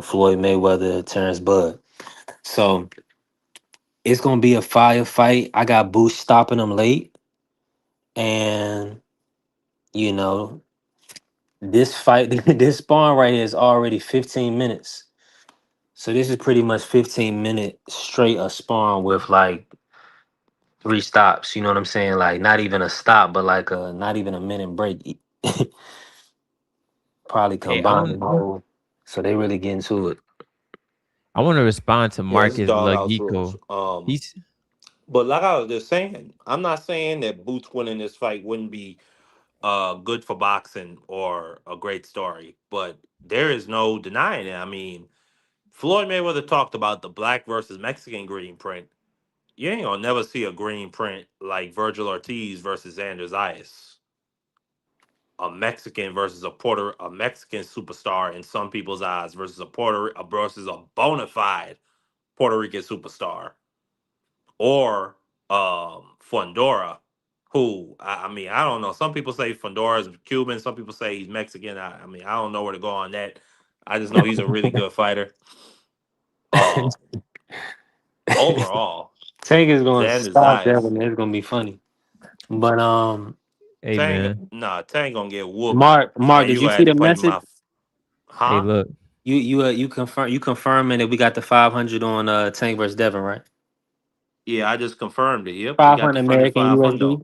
Floyd Mayweather, Terrence Bud. So it's gonna be a fire fight. I got Boost stopping him late, and you know this fight, this spawn right here is already 15 minutes. So this is pretty much 15 minutes straight of spawn with like three stops. You know what I'm saying? Like not even a stop, but like a not even a minute break. Probably hey, I combined. want Bro. So they really get into it. I want to respond to Yeah, it's Marcus doghouse rules. Lagico. He's But like I was just saying, I'm not saying that Boots winning this fight wouldn't be good for boxing or a great story, but there is no denying it. I mean, Floyd Mayweather talked about the black versus Mexican green print. You ain't gonna never see a green print like Virgil Ortiz versus Xander Zayas. A Mexican versus a Mexican superstar in some people's eyes versus versus a bona fide Puerto Rican superstar, or Fundora, who I mean I don't know. Some people say Fundora is Cuban. Some people say he's Mexican. I mean I don't know where to go on that. I just know he's a really good fighter. Um, Overall, Tank is gonna Xander stop that Zayas, one. It's gonna be funny. But hey Tank, man. nah, Tank gonna get whooped, Mark, and did you you gonna see have to the fight him message? off, Hey, huh? look. You confirming that we got the 500 on Tank versus Devin, right? Yeah, I just confirmed it. Yep, we got the 500 friendly American 500, USD.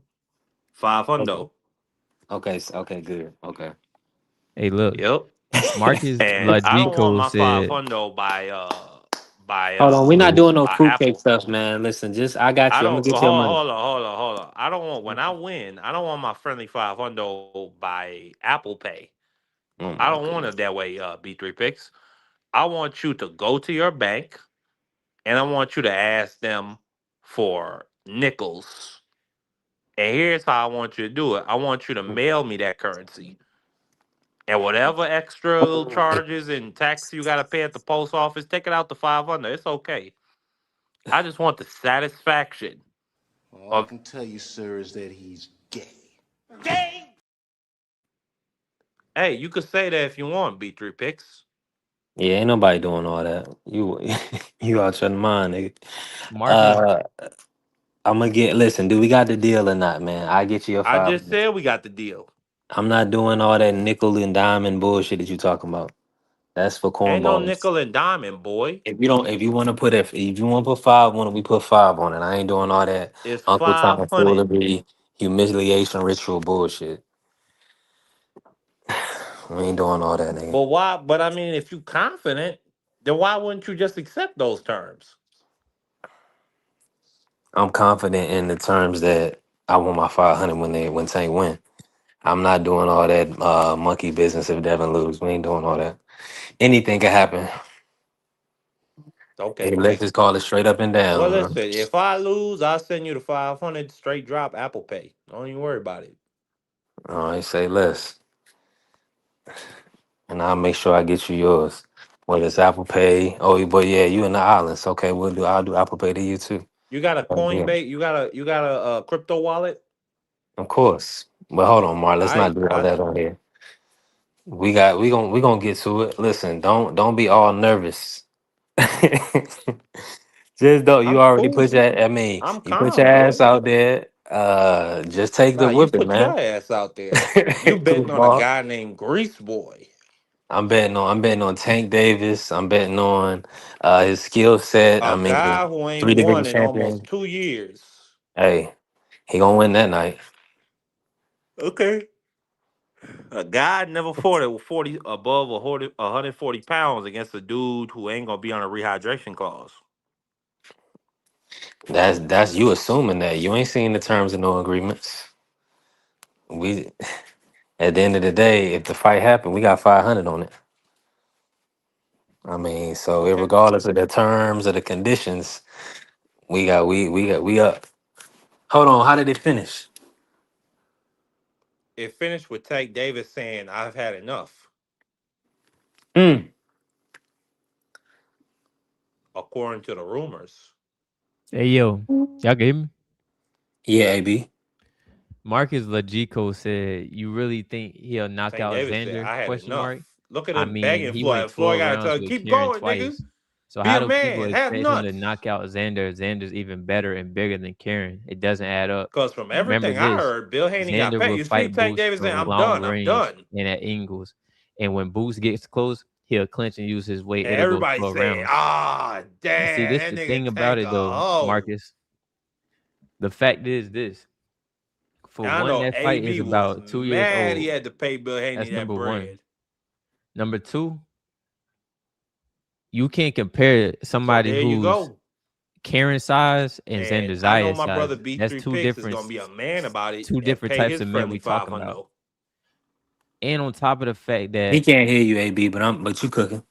five Okay. hundo. Okay, good. Okay. Hey, look. Yep. Marcus And I don't want Lagico my five said, hundo by Hold on, we're not doing no fruitcake Apple. stuff, man. Listen, just I got I you. I'm gonna don't get your money. hold on. I don't want when I win. I don't want my friendly 500 by Apple Pay. Oh I my don't want goodness. it that way. B3 picks. I want you to go to your bank and I want you to ask them for nickels. And here's how I want you to do it. I want you to mail me that currency. And whatever extra little charges and tax you gotta pay at the post office, take it out to 500. It's okay. I just want the satisfaction All I of can tell you, sir, is that he's gay. gay. Hey, you could say that if you want, B3 Picks. Yeah, ain't nobody doing all that. You you out your mind, nigga. Marcus, Uh, I'm gonna get. Listen, do we got the deal or not, man? I get you your I five. just said we got the deal. I'm not doing all that nickel and diamond bullshit that you talking about. That's for Ain't no cornballs. nickel and diamond, boy. If you don't, if you want to put it, if you want to put five on it, we put five on it. I ain't doing all that It's Uncle Tom 500. foolery, humiliation ritual bullshit. We ain't doing all that, nigga. But why? But I mean, if you confident, then why wouldn't you just accept those terms? I'm confident in the terms that I want my 500 when Tank win. I'm not doing all that monkey business if Devin lose. We ain't doing all that. Anything can happen. Hey, Okay. let's just call it straight up and Well, down, man. listen. If I lose, I'll send you the 500 straight drop Apple Pay. Don't even worry about it. All right, say less, and I'll make sure I get you yours. Whether it's Apple Pay, oh, but yeah, you in the islands. Okay, we'll do. I'll do Apple Pay to you too. You got a Yeah, Coinbase? You got a crypto wallet? of course. But hold on, Mar. Let's not I do all got that you. on here. We gonna get to it. Listen, don't be all nervous. Just don't. You I'm already put cool. your. I mean, I'm you put your calm, ass bro. out there. Just take the Nah, you whipping, put your man. ass out there. You betting on a Goofball. guy named Grease Boy, I'm betting on Tank Davis. I'm betting on his skill set. I a mean, guy who ain't three won division in almost champion. 2 years. Hey, he gonna win that night. Okay. A guy never fought at 40 above 140 pounds against a dude who ain't gonna be on a rehydration clause. That's you assuming that you ain't seen the terms of no agreements. We at the end of the day, if the fight happened, we got 500 on it. I mean, so Okay. regardless of the terms or the conditions, we up. Hold on, how did it finish? It finished with Tank Davis saying, "I've had enough," Mm. according to the rumors. hey yo, y'all gave me. Yeah, AB. Marcus Legico said, "You really think he'll knock Tank out Davis said, Xander?" "I had Question mark. enough." Look at I him mean, begging he went Floyd. Floyd 12 got to tell rounds him, with "Keep Karen going, nigga. twice. So Be how a do people man. Have expect him to nuts." knock out Xander? Xander's even better and bigger than Karen. It doesn't add up. Because from Remember everything I this: heard, Bill Haney got Xander paid. will You see fight Tank Boots Davis saying, from "I'm long done. I'm range done." and at angles. And when Boots gets close, he'll clinch and use his weight. And It'll go everybody 12 saying, rounds. "Ah, See, this damn, the that thing nigga about Tank a it though, hoe." Marcus. The fact is this: for And I one, know that fight is AB was about 2 years mad he old. had to pay Bill Haney That's that number one. bread. Number two, you can't compare So somebody there you who's go. Karen size and And Xander I know Zayas my brother size. That's B3 two Picks is different, gonna be a man about it two and different pay types his of men friendly we talk 500. about. And on top of the fact He that, can't hear you, AB, but you cooking.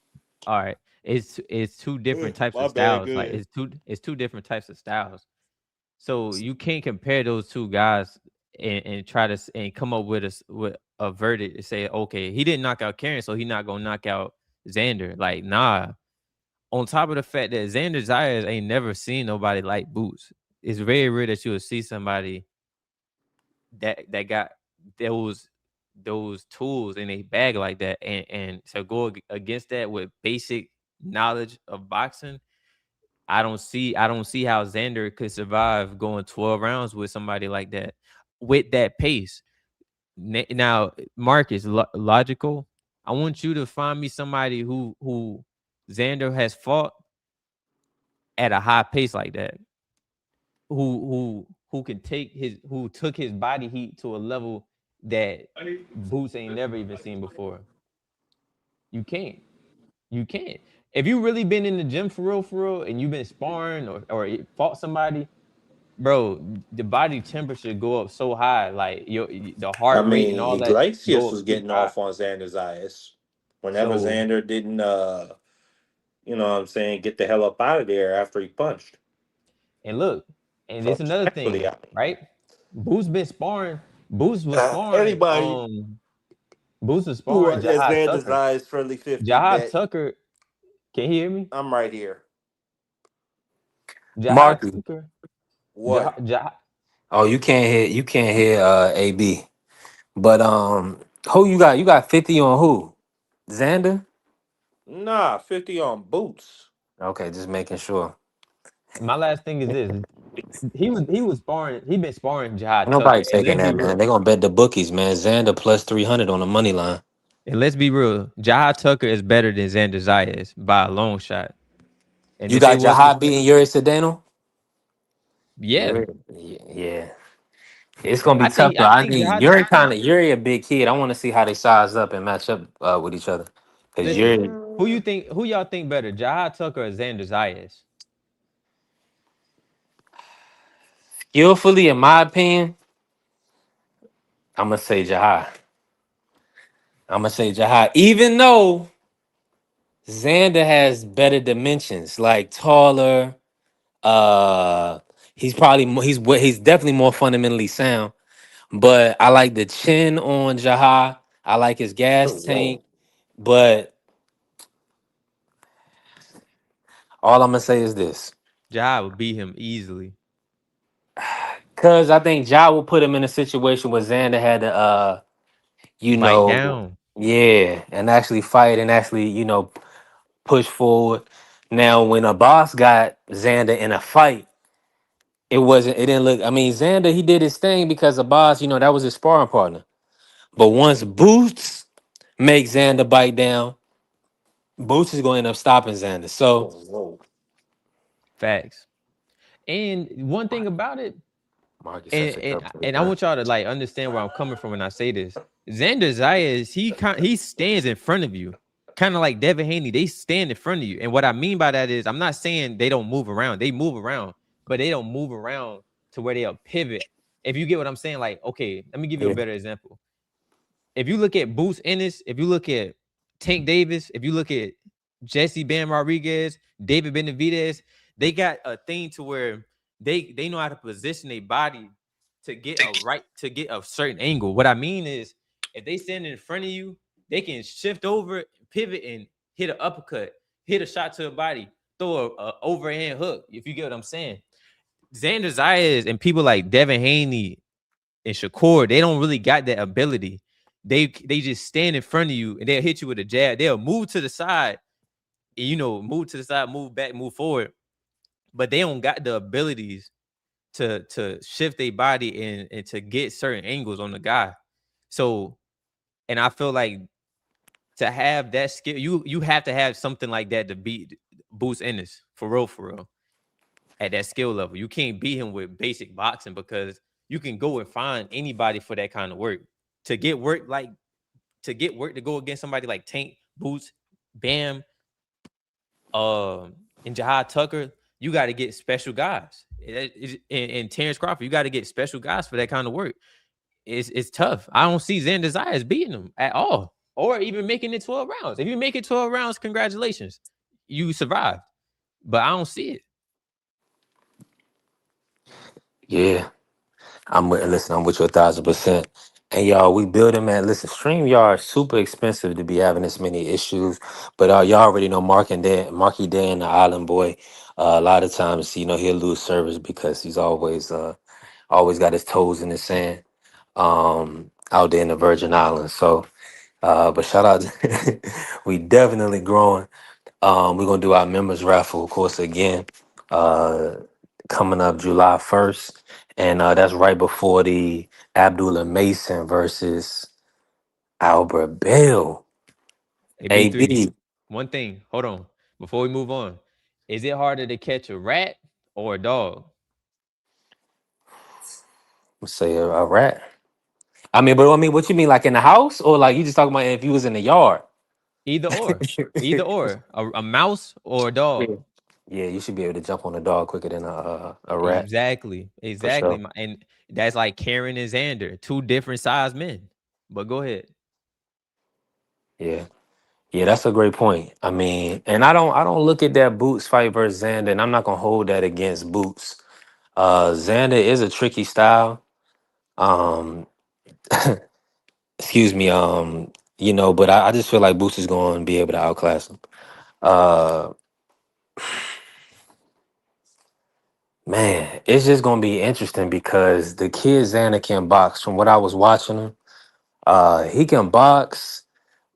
all right, it's two different types My of bad, styles. Like good. it's two different types of styles. So you can't compare those two guys and try to and come up with with a verdict and say, okay, he didn't knock out Karen, so he's not gonna knock out Xander. Like, nah. On top of the fact that Xander Zayas ain't never seen nobody like Boots. It's very rare that you will see somebody that got those tools in a bag like that, and to go against that with basic knowledge of boxing. I don't see how Xander could survive going 12 rounds with somebody like that with that pace. Now, Marcus, logical. I want you to find me somebody who Xander has fought at a high pace like that. Who can take who took his body heat to a level that Boots ain't never even seen before. You can't. You can't. If you really been in the gym for real, and you've been sparring or fought somebody, bro, the body temperature go up so high, like the I heart rate and all mean, that Iglesias go up was too getting high. off on Xander's ass whenever So Xander didn't you know what I'm saying, get the hell up out of there after he punched. And look, and So it's another respectfully, thing, right? Boost been sparring. Boost was sparring. anybody Boost was who sparring has Jahad Xander's Tucker. eyes friendly 50 Jahad bet, Tucker, can you hear me? I'm right here. Jahad Marky. Tucker. What? Oh, you can't hear AB. But who you got? You got 50 on who? Xander? Nah, 50 on Boots. Okay, just making sure. My last thing is this. He was sparring, he been sparring Jahad Tucker. Nobody And taking let's be that, man. real. They're gonna bet the bookies, man. Xander plus 300 on the money line. And let's be real. Jahad Tucker is better than Xander Zayas by a long shot. And You if it got was to, Jahad beating Yuri Sedano? yeah. Yeah. It's gonna be tough though. I I think think Jahad Tucker. Yuri a big kid. I want to see how they size up and match up with each other. Cause Listen, Yuri who y'all think better, Jahad Tucker or Xander Zayas? skillfully, in my opinion, I'm gonna say Jahad. Even though Xander has better dimensions, like taller. He's probably he's definitely more fundamentally sound. But I like the chin on Jahad. I like his gas tank. But all I'm gonna say is this. Jahad would beat him easily. Cause I think Ja will put him in a situation where Xander had to you Bite know, down. yeah, and actually fight and actually, push forward. Now when a boss got Xander in a fight, it didn't look, I mean, Xander, he did his thing because the boss, that was his sparring partner. But once Boots makes Xander bite down, Boots is gonna end up stopping Xander. So Facts. And one thing about it, Mark is and such a and, good player, and I man. want y'all to like understand where I'm coming from when I say this. Xander Zayas, he stands in front of you, kind of like Devin Haney. They stand in front of you, and what I mean by that is, I'm not saying they don't move around. They move around, but they don't move around to where they'll pivot. If you get what I'm saying, like, okay, let me give you a Yeah. better example. If you look at Boots Ennis, if you look at Tank Davis, if you look at Jesse Bam Rodriguez, David Benavidez, they got a thing to where they know how to position their body to get a certain angle. What I mean is, if they stand in front of you, they can shift over, pivot, and hit an uppercut, hit a shot to the body, throw a overhand hook. If you get what I'm saying, Xander Zayas and people like Devin Haney and Shakur, they don't really got that ability. They just stand in front of you and they'll hit you with a jab. They'll move to the side, and, move to the side, move back, move forward, but they don't got the abilities to shift their body and to get certain angles on the guy. So, and I feel like to have that skill, you have to have something like that to beat Boots Ennis for real. At that skill level, you can't beat him with basic boxing because you can go and find anybody for that kind of work. To get work to go against somebody like Tank, Boots, Bam, and Jahad Tucker, you got to get special guys. And Terrence Crawford, you got to get special guys for that kind of work. It's tough. I don't see Xander Zayas beating him at all, or even making it 12 rounds. If you make it 12 rounds, congratulations, you survived. But I don't see it. Yeah. I'm with you 1,000%. And y'all, we building, man. Listen, StreamYard super expensive to be having this many issues. But y'all already know Marky Dan, the Island Boy. A lot of times, he'll lose service because he's always got his toes in the sand out there in the Virgin Islands. So but shout out we definitely growing. We're gonna do our members raffle, of course, again. Uh Coming up July 1st. And that's right before the Abdullah Mason versus Albert Bell. Hey, B3, AB. one thing, hold on. Before we move on, is it harder to catch a rat or a dog? Let's say a rat. But what you mean, like in the house, or like you just talking about if you was in the yard? Either or. Either or. A mouse or a Yeah. dog. Yeah, you should be able to jump on a dog quicker than a rat, Exactly. for sure. Exactly. And that's like Karen and Xander, two different size men. But go ahead. Yeah. Yeah, that's a great point. I mean, and I don't look at that Boots fight versus Xander, and I'm not gonna hold that against Boots. Xander is a tricky style. Um, excuse me. But I just feel like Boots is going to be able to outclass him. Uh, man, it's just going to be interesting because the kid Xander can box. From what I was watching him, he can box,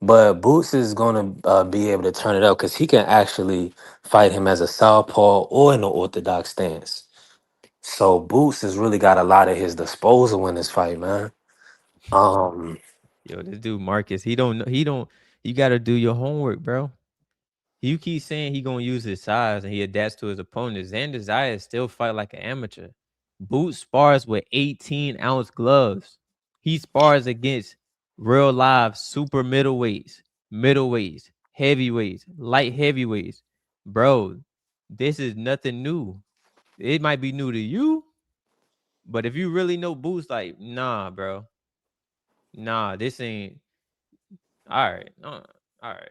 but Boots is going to be able to turn it up because he can actually fight him as a southpaw or in the orthodox stance. So Boots has really got a lot of his disposal in this fight, man. Um, Yo, this dude Marcus, he don't know. He don't. You got to do your homework, bro. You keep saying he gonna use his size and he adapts to his opponent. Xander Zayas still fight like an amateur. Boots spars with 18-ounce gloves. He spars against real live super middleweights, heavyweights, light heavyweights. Bro, this is nothing new. It might be new to you, but if you really know Boots, like, nah, bro. Nah, this ain't all right. All right.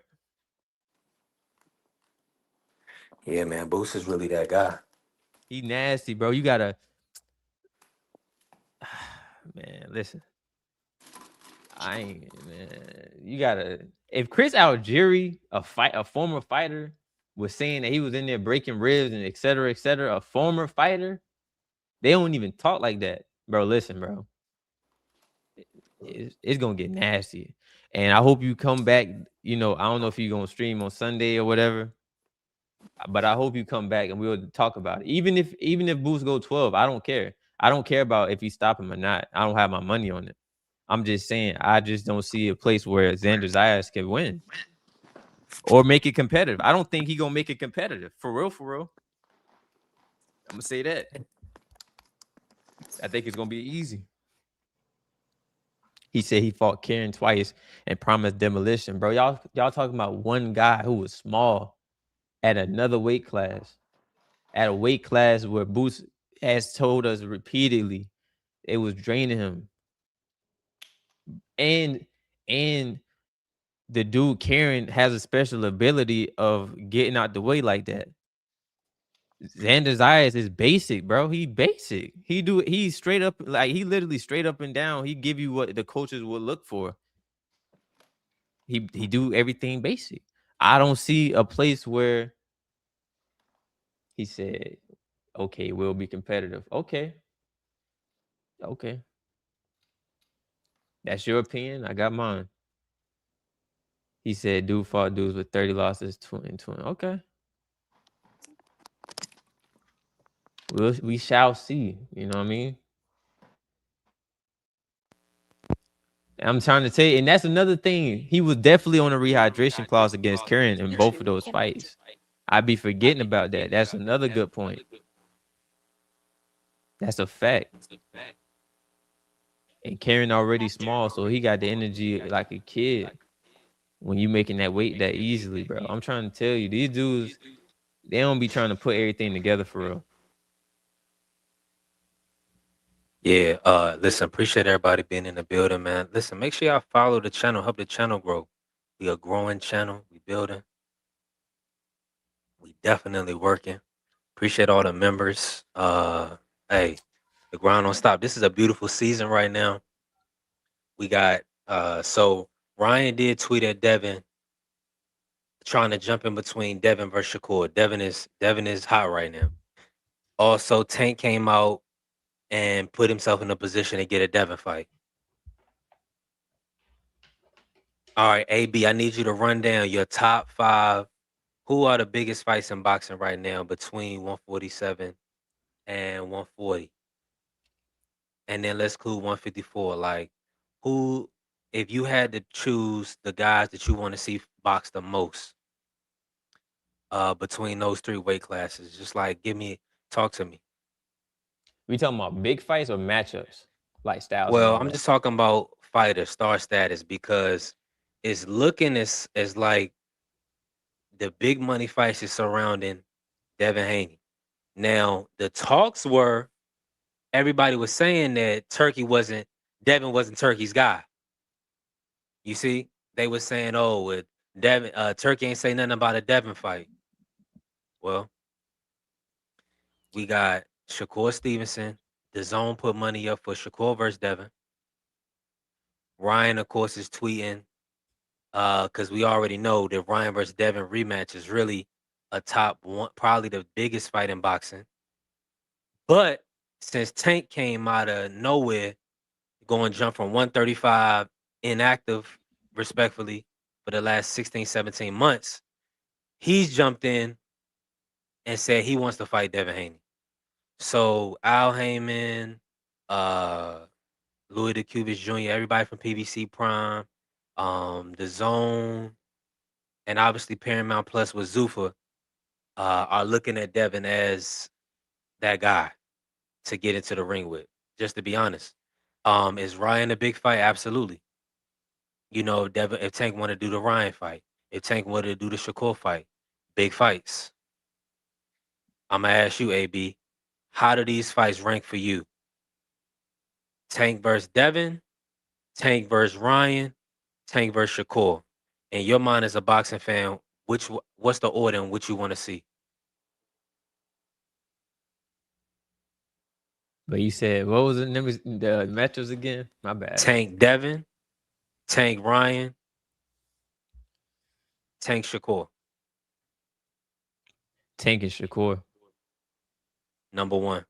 yeah, man, Boots is really that guy. He nasty, bro. You gotta man, listen. I ain't man. You gotta if Chris Algieri, a former fighter, was saying that he was in there breaking ribs and et cetera, a former fighter, they don't even talk like that. Bro, listen, bro. It's gonna get nasty. And I hope you come back. I don't know if you're gonna stream on Sunday or whatever, but I hope you come back and we'll talk about it. Even if Boots go 12, I don't care. I don't care about if you stop him or not. I don't have my money on it. I'm just saying, I just don't see a place where Xander Zayas can win or make it competitive. I don't think he gonna make it competitive. For real, for real. I'm gonna say that. I think it's gonna be easy. He said he fought Karen twice and promised demolition. Bro, y'all talking about one guy who was small at another weight class, at a weight class where Boots has told us repeatedly it was draining him. And the dude Karen has a special ability of getting out the way like that. Xander Zayas is basic, bro. He basic. He's straight up, like he literally straight up and down. He give you what the coaches would look for. He do everything basic. I don't see a place where he said, okay, we'll be competitive. Okay. That's your opinion. I got mine. He said dude fought dudes with 30 losses, 20. Okay. We shall see. You know what I mean? I'm trying to tell you, and that's another thing. He was definitely on a rehydration clause against Karen in both of those fights. I'd be forgetting about that. That's another good point. That's a fact. And Karen already small, so he got the energy like a kid when you making that weight that easily, bro. I'm trying to tell you, these dudes, they don't be trying to put everything together for real. Yeah, listen, appreciate everybody being in the building, man. Listen, make sure y'all follow the channel, help the channel grow. We a growing channel, we building. We definitely working. Appreciate all the members. Hey, the grind don't stop. This is a beautiful season right now. We got so Ryan did tweet at Devin trying to jump in between Devin versus Shakur. Devin is hot right now. Also, Tank came out and put himself in a position to get a Devin fight. All right, AB, I need you to run down your top 5. Who are the biggest fights in boxing right now between 147 and 140? And then let's include 154. Like, who, if you had to choose the guys that you want to see box the most between those 3 weight classes, just like talk to me. We talking about big fights or matchups, like styles and Well, all I'm that. just talking about fighter star status because it's looking as like the big money fights is surrounding Devin Haney. Now, the talks were everybody was saying that Devin wasn't Turkey's guy. You see, they were saying, oh, Devin, Turkey ain't say nothing about a Devin fight. Well, we got Shakur Stevenson. The Zone put money up for Shakur versus Devin. Ryan, of course, is tweeting because we already know that Ryan versus Devin rematch is really a top one, probably the biggest fight in boxing. But since Tank came out of nowhere, going jump from 135 inactive, respectfully, for the last 16, 17 months, he's jumped in and said he wants to fight Devin Haney. So Al Heyman, uh, Louis DeCubis Jr., everybody from PBC Prime, the Zone, and obviously Paramount Plus with Zuffa are looking at Devin as that guy to get into the ring with. Just to be honest, is Ryan a big fight? Absolutely. You know, Devin, if Tank want to do the Ryan fight, if Tank wanted to do the Shakur fight, big fights. I'm gonna ask you, AB, how do these fights rank for you? Tank versus Devin, Tank versus Ryan, Tank versus Shakur. In your mind as a boxing fan, what's the order in which you want to see? But you said what was the numbers, the matchups again? My bad. Tank Devin, Tank Ryan, Tank Shakur. Tank and Shakur. Number one.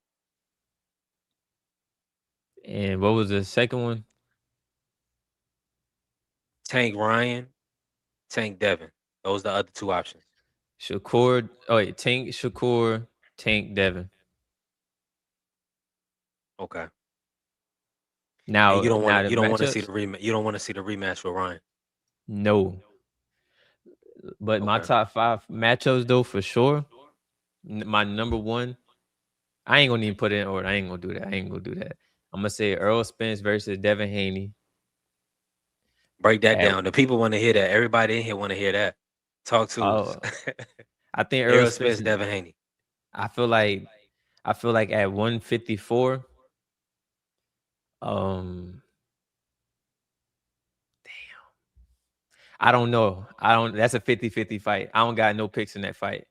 And what was the second one? Tank Ryan, Tank Devin. Those are the other two options. Shakur. Oh wait, Tank Shakur, Tank Devin. Okay. And Now, you don't want to the you don't want to see the matchups. rematch. You don't want to see the rematch with Ryan. No, but my Okay. top 5 matchups though for sure. My number one. I ain't gonna even put it in order. I ain't gonna do that. I'm gonna say Earl Spence versus Devin Haney. Break that At, down. The people want to hear that. Everybody in here want to hear that. Talk to us. I think Earl Errol Spence. Spence, Devin Haney. I feel like at 154. Damn. I don't know. That's a 50-50 fight. I don't got no picks in that fight.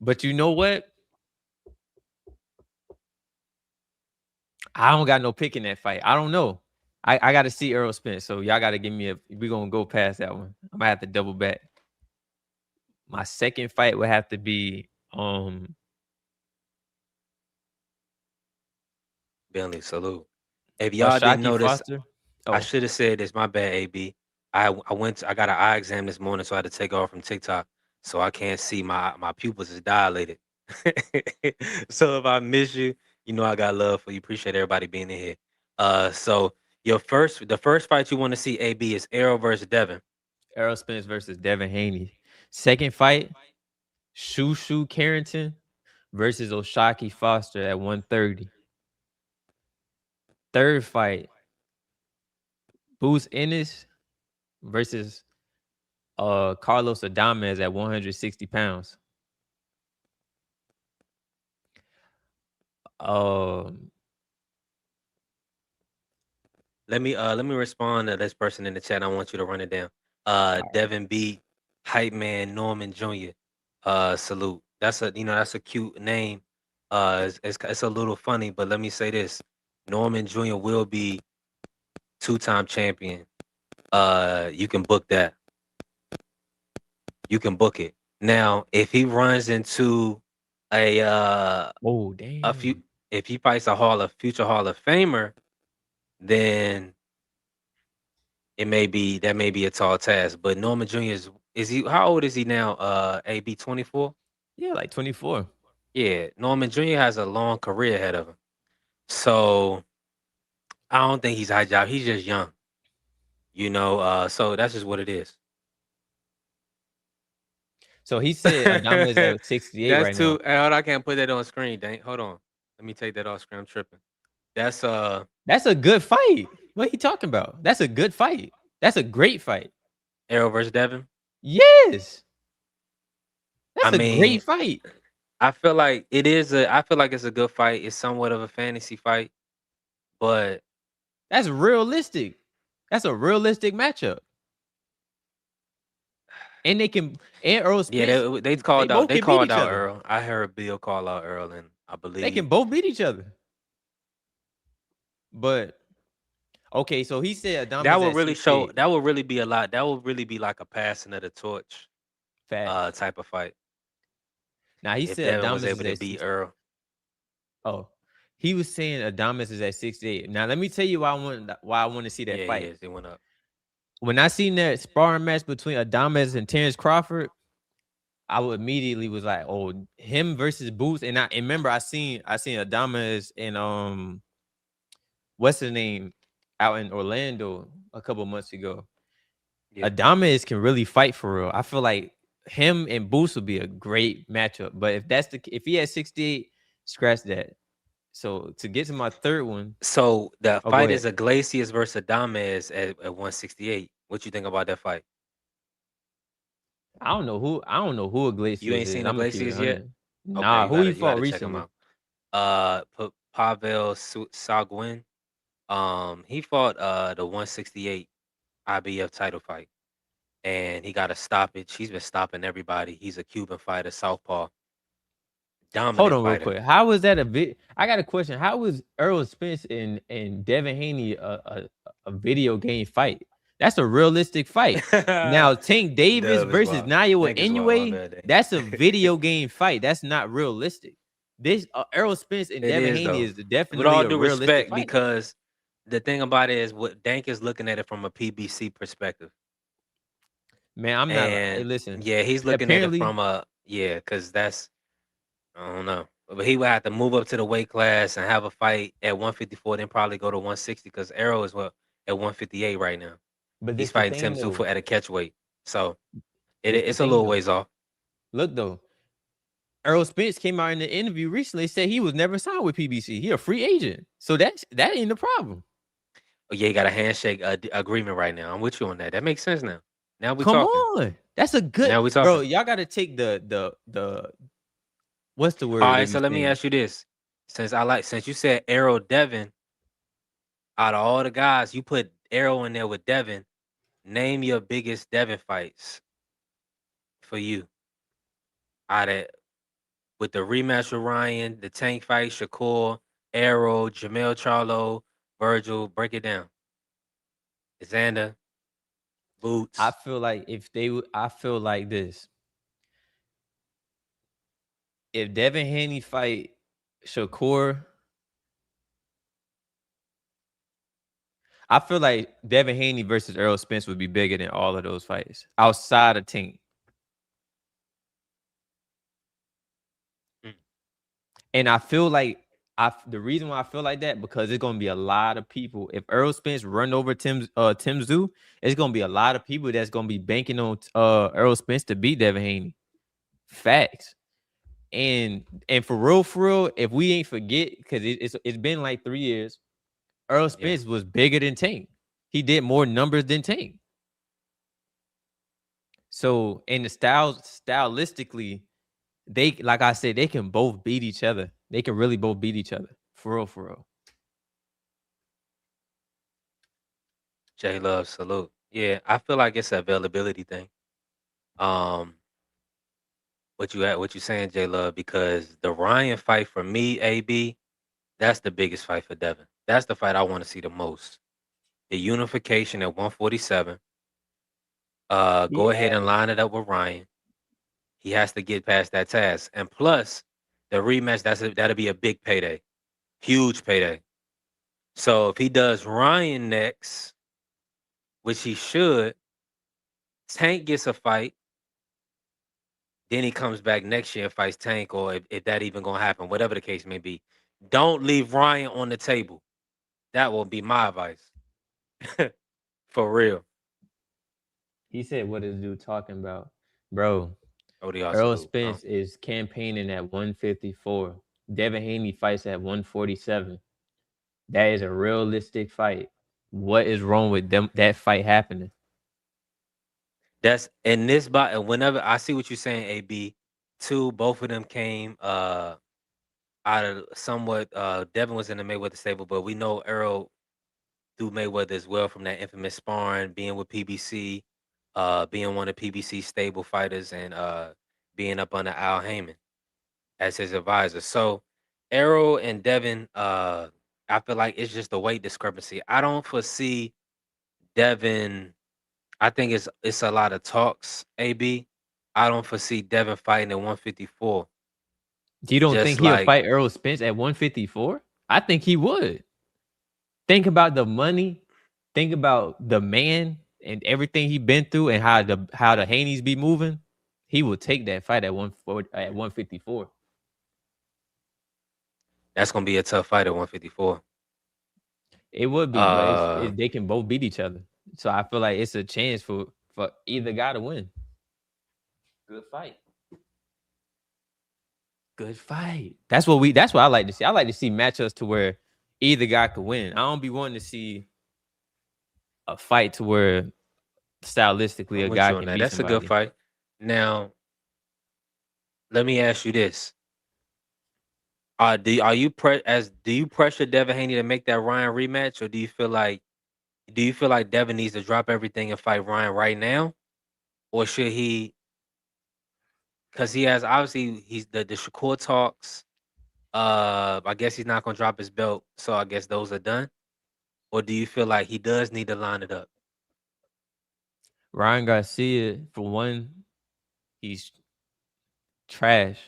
But you know what? I don't got no pick in that fight. I don't know. I got to see Earl Spence. So y'all got to give me we're going to go past that one. I'm going to have to double back. My second fight would have to be Bentley, salute. If y'all didn't Shaki notice, Foster. I Oh, should have said this. My bad, AB. I got an eye exam this morning, so I had to take off from TikTok, so I can't see my pupils is dilated. So if I miss you, you know I got love for you. Appreciate everybody being in here. So the first fight you want to see, AB, is Errol versus Devin. Errol Spence versus Devin Haney. Second fight, Shushu Carrington versus Oshaki Foster at 130. Third fight, Boots Ennis versus Carlos Adames at 160 pounds. Let me respond to this person in the chat. I want you to run it down. Devin B, Hype Man Norman Jr. Salute. That's a cute name. It's a little funny, but let me say this: Norman Jr. will be 2-time champion. You can book that. You can book it. Now, if he runs into a few, damn. if he fights future Hall of Famer, then that may be a tall task. But Norman Jr. is he? How old is he now? AB 24. Yeah, like 24. Yeah, Norman Jr. has a long career ahead of him. So I don't think he's high job. He's just young. So that's just what it is. So he said Adames at 68 That's right now. too. Hold on, I can't put that on screen. Dang, hold on. Let me take that off screen. I'm tripping. That's a good fight. What are you talking about? That's a good fight. That's a great fight. Errol versus Devin. Yes. That's a great fight. I feel like it is I feel like it's a good fight. It's somewhat of a fantasy fight, but that's realistic. That's a realistic matchup. and they can. And Earl Yeah, Spence, they they called out both can beat each other. Earl. I heard Bill call out Earl, and I They can believe both beat each other. But okay, so he said that Adamas would at really show. 68. That would really be a lot. That would really be like a passing of the torch, Facts. type of fight. Now he If said Devin was Adamas able is to at beat 60. Earl, Oh, he was saying Adamas is at 68. Now let me tell you why I want to see that yeah, he fight. is. It went up. When I seen that sparring match between Adamas and Terrence Crawford, I would immediately was like, oh, him versus Boots. And remember I seen Adamas and what's his name out in Orlando a couple months ago. Yeah. Adamas can really fight for real. I feel like him and Boots would be a great matchup. But if he had 68, scratch that. So to get to my third one, So the oh, go fight ahead. is Iglesias versus Adames at 168. What you think about that fight? I don't know who You Iglesias ain't is. seen I'm gonna keep it Iglesias yet? 100. Okay, Nah, who he you fought gotta check him recently? out. Pavel Sagwin. He fought the 168 IBF title fight, and he got a stoppage. He's been stopping everybody. He's a Cuban fighter, southpaw, Hold dominant on real fighter. quick. How was that a bit? I got a question. How was Earl Spence and Devin Haney a video game fight? That's a realistic fight. Now Tank Davis Dub is versus wild. Naoya Tank is wild. My Inoue, bad. Day. that's a video game fight. That's not realistic. This Earl Spence and It Devin is Haney though. is With definitely all a due realistic respect, fight. because the thing about it is what Dank is looking at it from a PBC perspective. Man, I'm not. Hey, And listen. yeah, he's looking at it Apparently, from because that's I don't know. But he would have to move up to the weight class and have a fight at 154, then probably go to 160 because Arrow is at 158 right now. but He's this the fighting thing Tim though. Tszyu at a catch weight. So This the it's a thing little though. ways off. Look though, Earl Spence came out in the interview recently, said he was never signed with PBC. He a free agent. So that ain't the problem. Oh, yeah, he got a handshake agreement right now. I'm with you on that. That makes sense now. Now we Come talking. on. That's a good Now we bro. talking. Y'all gotta take the what's the All word they right, be so let me saying? ask you this. Since you said Arrow Devin, out of all the guys, you put Arrow in there with Devin. Name your biggest Devin fights for you. Out of with the rematch with Ryan, the Tank fight, Shakur, Arrow, Jamel Charlo, Virgil. Break it down. Xander, Boots. I feel like I feel like this. If Devin Haney fight Shakur, I feel like Devin Haney versus Earl Spence would be bigger than all of those fights outside of Tank. Mm. And I feel like the reason why I feel like that because it's gonna be a lot of people. If Earl Spence run over Tim Tszyu, it's gonna be a lot of people that's gonna be banking on Earl Spence to beat Devin Haney. Facts. And for real, if we ain't forget, because it's been like 3 years, Earl Spence was bigger than Tank. He did more numbers than Tank. So in the stylistically, they like I said, they can both beat each other. They can really both beat each other. For real. J Love, salute. Yeah, I feel like it's an availability thing. What you saying, J Love? Because the Ryan fight for me, AB, that's the biggest fight for Devin. That's the fight I want to see the most. The unification at 147. Go ahead and Yeah. line it up with Ryan. He has to get past that task, and plus the rematch. That'll be a big payday, huge payday. So if he does Ryan next, which he should, Tank gets a fight. Then he comes back next year and fights Tank, or if that even gonna happen, whatever the case may be. Don't leave Ryan on the table. That will be my advice. For real. He said, "What is dude talking about, bro?" ODR Earl salute. Spence is campaigning at 154. Devin Haney fights at 147. That is a realistic fight. What is wrong with that fight happening? That's in this bot. And whenever I see what you're saying, AB, two, both of them came out of somewhat. Devin was in the Mayweather stable, but we know Earl through Mayweather as well from that infamous sparring, being with PBC. being one of PBC's stable fighters and being up under Al Heyman as his advisor. So Errol and Devin, I feel like it's just a weight discrepancy. I don't foresee Devin. I think it's a lot of talks. AB. I don't foresee Devin fighting at 154. You don't Just think he'll like fight Errol Spence at 154? I think he would. Think about the money. Think about the man and everything he been through and how the Haneys be moving. He will take that fight at 154. that's gonna be a tough fight at 154. It would be, but Uh, they can both beat each other. So I feel like it's a chance for either guy to win. Good fight. Good fight. That's what I like to see. I like to see matchups to where either guy could win. I don't be wanting to see a fight to where stylistically I'm a with guy you on can that. beat That's a good somebody. fight. Now, let me ask you this: do you pressure Devin Haney to make that Ryan rematch, or do you feel like Devin needs to drop everything and fight Ryan right now, or should he? Because he has obviously he's the Shakur talks. I guess he's not gonna drop his belt, so I guess those are done. Or do you feel like he does need to line it up? Ryan Garcia, for one, he's trash.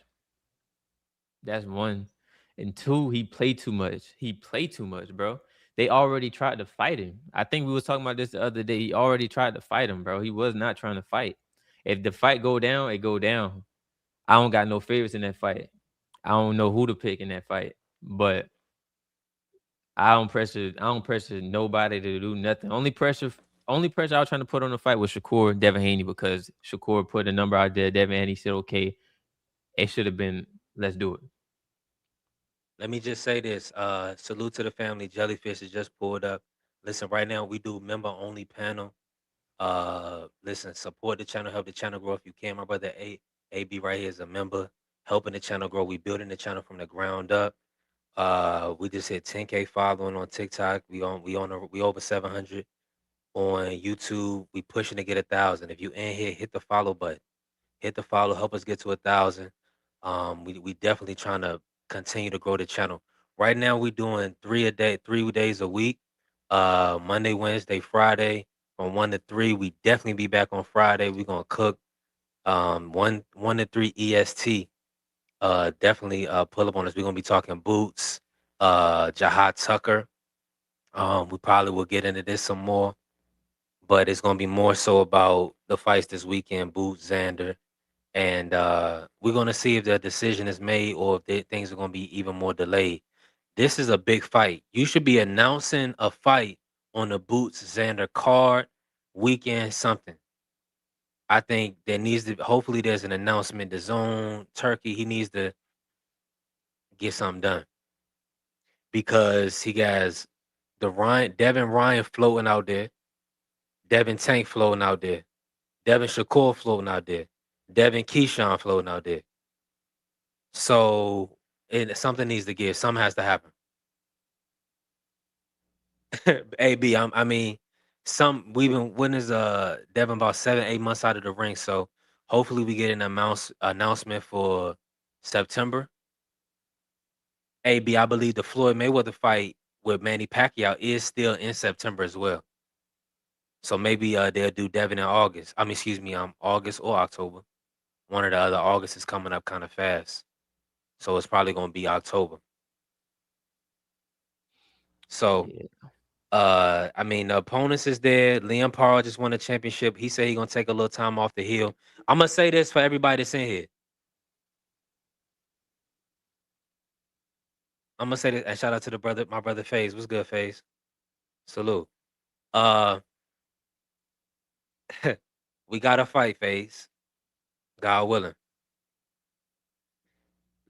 That's one. And two, he played too much. He played too much, bro. They already tried to fight him. I think we was talking about this the other day. He already tried to fight him, bro. He was not trying to fight. If the fight go down, it go down. I don't got no favorites in that fight. I don't know who to pick in that fight. But I don't pressure nobody to do nothing. Only pressure I was trying to put on the fight was Shakur Devin Haney because Shakur put a number out there. Devin Haney said, okay, it should have been, let's do it. Let me just say this. Salute to the family. Jellyfish has just pulled up. Listen, right now we do member only panel. Listen, support the channel, help the channel grow if you can. My brother AB right here is a member, helping the channel grow. We building the channel from the ground up. We just hit 10K following on TikTok. We over 700 on YouTube. We pushing to get 1,000. If you in here, hit the follow button. Hit the follow, help us get to 1,000. We definitely trying to continue to grow the channel. Right now, we doing 3 days a week. Monday, Wednesday, Friday, from 1 to 3. We definitely be back on Friday. We gonna cook 1 to 3 EST. Definitely pull up on us. We're gonna be talking boots. Jahad Tucker. We probably will get into this some more, but it's gonna be more so about the fights this weekend. Boots, Xander. And we're going to see if the decision is made or if things are going to be even more delayed. This is a big fight. You should be announcing a fight on the Boots Xander card weekend something. I think there needs to hopefully there's an announcement. The zone Turkey, he needs to get something done because he has Devin Ryan floating out there, Devin Tank floating out there, Devin Shakur floating out there, Devin Keyshawn floating out there. So something needs to give. Something has to happen. AB, I mean, we've been when is Devin about 7-8 months out of the ring. So hopefully we get an announcement for September. AB, I believe the Floyd Mayweather fight with Manny Pacquiao is still in September as well. So maybe they'll do Devin in August. I mean, excuse me, August or October. One or the other. August is coming up kind of fast. So it's probably gonna be October. So Yeah. I mean, the opponents is there. Liam Parr just won a championship. He said he's gonna take a little time off the hill. I'm gonna say this for everybody that's in here. I'm gonna say this and shout out to my brother FaZe. What's good, FaZe? Salute. Uh we gotta fight, FaZe. God willing.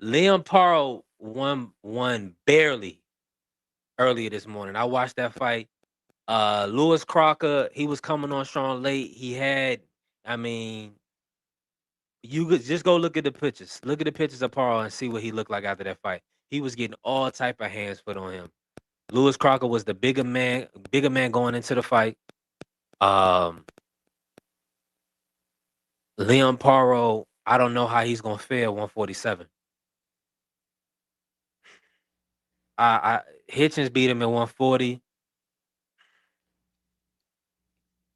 Liam Parr won barely earlier this morning. I watched that fight. Lewis Crocker, he was coming on strong late. I mean, you could just go look at the pictures. Look at the pictures of Paul and see what he looked like after that fight. He was getting all type of hands put on him. Lewis Crocker was the bigger man going into the fight. Um, Leon Paro, I don't know how he's gonna fare 147. I Hitchens beat him at 140.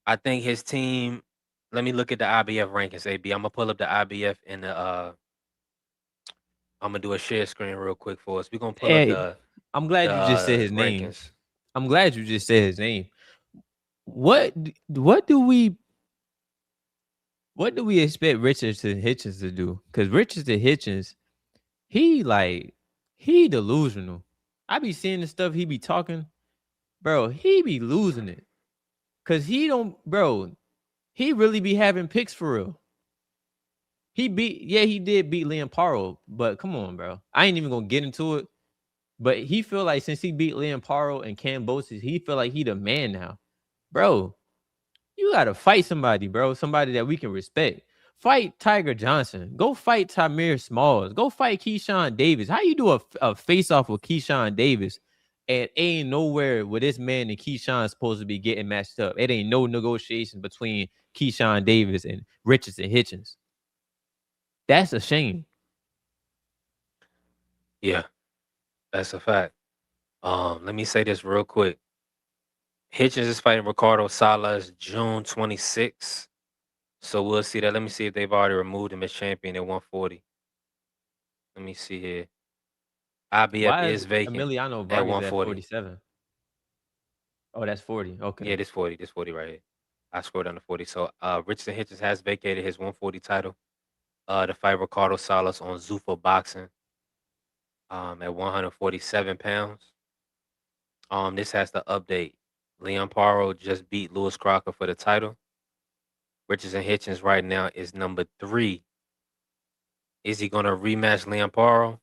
I think his team. Let me look at the IBF rankings. AB, I'm gonna pull up the IBF and the. I'm gonna do a share screen real quick for us. We're gonna pull up Hey, the I'm glad you just said his name. rankings. I'm glad you just said his name. What do we expect Richardson Hitchens to do? Because Richardson Hitchens, he delusional. I be seeing the stuff he be talking, bro. He be losing it. Cause he don't, bro. He really be having picks for real. He did beat Liam Paro, but come on, bro. I ain't even gonna get into it. But he feel like since he beat Liam Paro and Cambosis, he feel like he the man now. Bro, you gotta fight somebody, bro. Somebody that we can respect. Fight Tiger Johnson. Go fight Tamir Smalls. Go fight Keyshawn Davis. How you do a face off with Keyshawn Davis? And ain't nowhere where this man and Keyshawn supposed to be getting matched up. It ain't no negotiation between Keyshawn Davis and Richardson Hitchens. That's a shame. Yeah, that's a fact. Let me say this real quick. Hitchens is fighting Ricardo Salas June 26th. So we'll see that. Let me see if they've already removed him as champion at 140. Let me see here. IBF Why is is vacant Emiliano at Vargas at 140. 47? Oh, that's 40. Okay. Yeah, this 40 right here. I scored on the 40. So Richardson Hitchens has vacated his 140 title to fight Ricardo Salas on Zuffa Boxing at 147 pounds. This has to update. Leon Paro just beat Lewis Crocker for the title. Richardson Hitchens right now is number 3. Is he gonna rematch Leon Paro?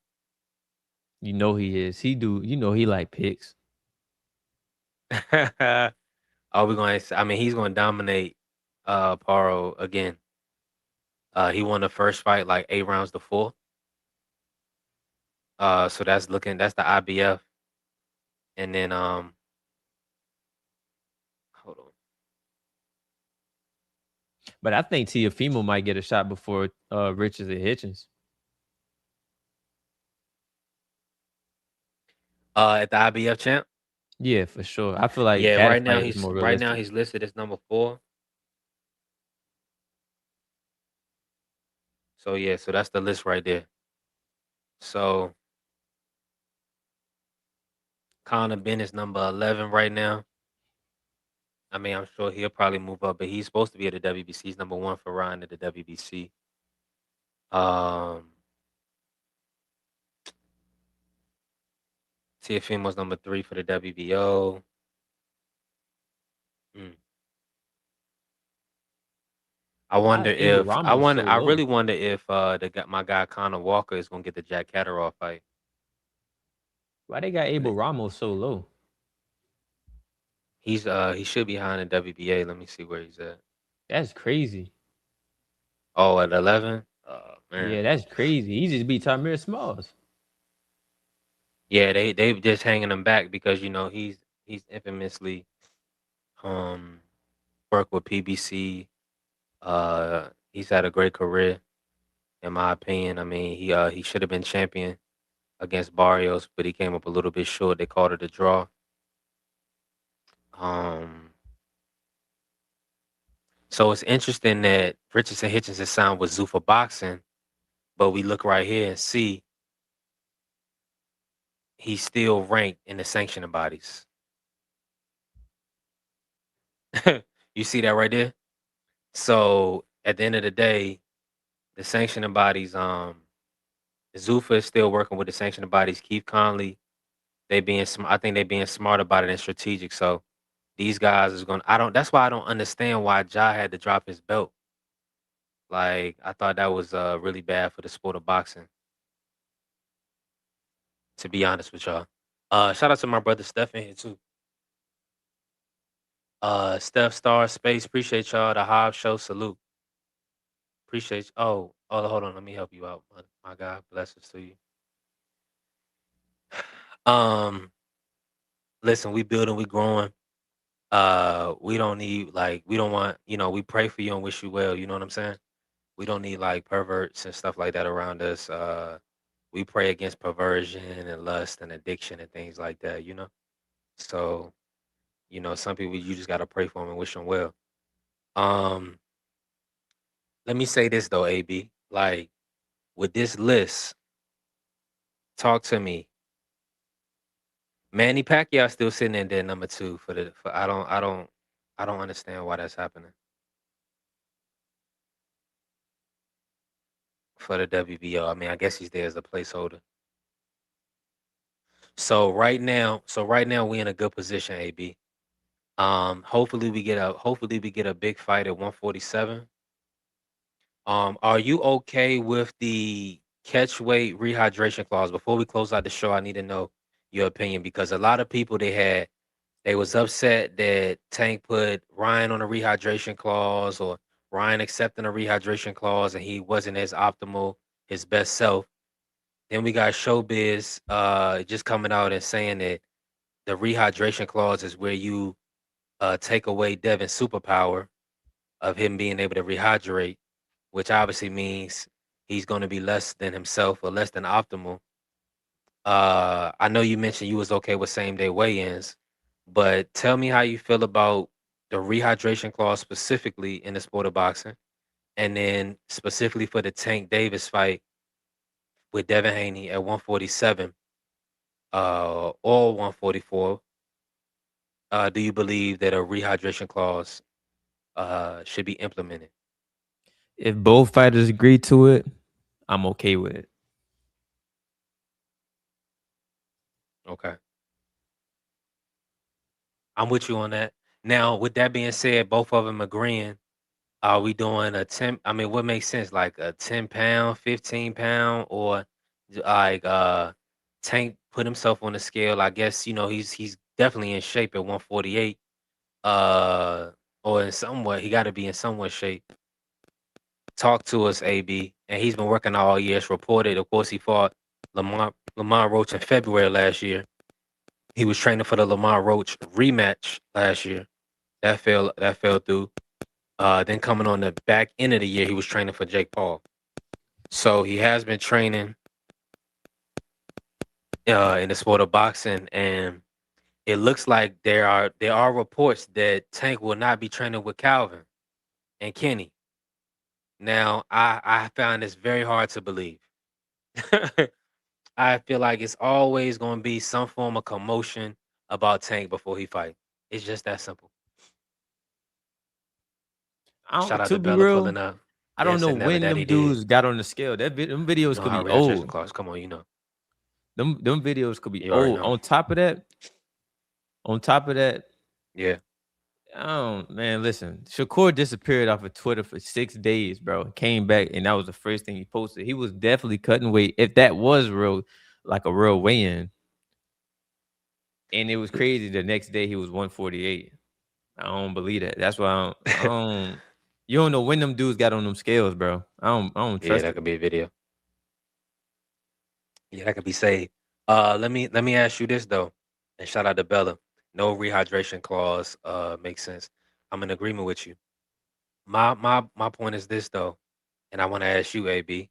You know he is. He like picks. Are we going to? I mean, he's going to dominate Paro again. He won the first fight like 8 rounds to 4. So that's the IBF, and then hold on. But I think Tiafimo might get a shot before Richards and Hitchens. At the IBF champ. Yeah, for sure. I feel like Yeah, that fight is more realistic. he's listed as number 4. So yeah, so that's the list right there. So Conor Ben is number 11 right now. I mean, I'm sure he'll probably move up, but he's supposed to be at the WBC. He's number 1 for Ryan at the WBC. Tiafimo's number 3 for the WBO. I wonder if I really wonder if my guy Conor Walker is gonna get the Jack Catterall fight. Why they got Abel Ramos so low? He should be behind the WBA. Let me see where he's at. That's crazy. Oh, at 11. Oh man. Yeah, that's crazy. He just beat Tamir Smalls. Yeah, they just hanging him back because he's infamously worked with PBC. He's had a great career, in my opinion. I mean, he should have been champion against Barrios, but he came up a little bit short. They called it a draw. So it's interesting that Richardson Hitchens is signed with Zuffa Boxing, but we look right here and see he's still ranked in the sanctioning bodies. You see that right there? So at the end of the day, the sanctioning bodies, Zuffa is still working with the sanctioning bodies. Keith Conley, I think they being smart about it and strategic. So these guys is that's why I don't understand why Ja had to drop his belt. Like, I thought that was really bad for the sport of boxing, to be honest with y'all. Shout out to my brother Steph in here too. Steph Star Space, appreciate y'all. The Hobbs Show, salute. Appreciate you. Hold on, let me help you out, my guy. Blessings to you. Listen, we building, we growing. We don't need we don't want, we pray for you and wish you well, you know what I'm saying? We don't need like perverts and stuff like that around us. We pray against perversion and lust and addiction and things like that, you know? So, you know, some people you just gotta pray for them and wish them well. Um, Let me say this though, AB. Like with this list, talk to me. Manny Pacquiao still sitting in there number 2 for I don't understand why that's happening for the WBO. I mean, I guess he's there as a placeholder. So right now we in a good position, AB. Hopefully we get a big fight at 147. Are you okay with the catch weight rehydration clause? Before we close out the show, I need to know your opinion because a lot of people they was upset that Tank put Ryan on a rehydration clause or Ryan accepting a rehydration clause and he wasn't as optimal, his best self. Then we got Showbiz just coming out and saying that the rehydration clause is where you take away Devin's superpower of him being able to rehydrate, which obviously means he's going to be less than himself or less than optimal. I know you mentioned you was okay with same day weigh-ins, but tell me how you feel about the rehydration clause specifically in the sport of boxing, and then specifically for the Tank Davis fight with Devin Haney at 147 or 144. Do you believe that a rehydration clause should be implemented? If both fighters agree to it, I'm okay with it. Okay, I'm with you on that. Now, with that being said, both of them agreeing. Are we doing a 10? I mean, what makes sense? Like a 10 pound, 15 pound, or like Tank put himself on the scale. I guess, you know, he's definitely in shape at 148. Uh or in somewhat, he gotta be in somewhat shape. Talk to us, AB. And he's been working all year. It's reported. Of course, he fought Lamar Roach in February last year. He was training for the Lamar Roach rematch last year. That fell through. Then coming on the back end of the year, he was training for Jake Paul. So he has been training in the sport of boxing, and it looks like there are reports that Tank will not be training with Calvin and Kenny. Now, I found this very hard to believe. I feel like it's always going to be some form of commotion about Tank before he fight. It's just that simple. Shout out To to be Bella real, pulling up. I don't Yes, know and never when that he them did. dudes got on the scale. Them You videos know could how be rehydration old. clause. Come on, you know. Them videos could be You already old. know. On top of that, Yeah. man, listen. Shakur disappeared off of Twitter for 6 days, bro. Came back, and that was the first thing he posted. He was definitely cutting weight. If that was real, like a real weigh-in. And it was crazy. The next day he was 148. I don't believe that. That's why I don't you don't know when them dudes got on them scales, bro. I don't Yeah, trust that it. could be a video. Yeah, that could be saved. Let me ask you this though, and shout out to Bella. No rehydration clause makes sense. I'm in agreement with you. My point is this though, and I want to ask you, AB,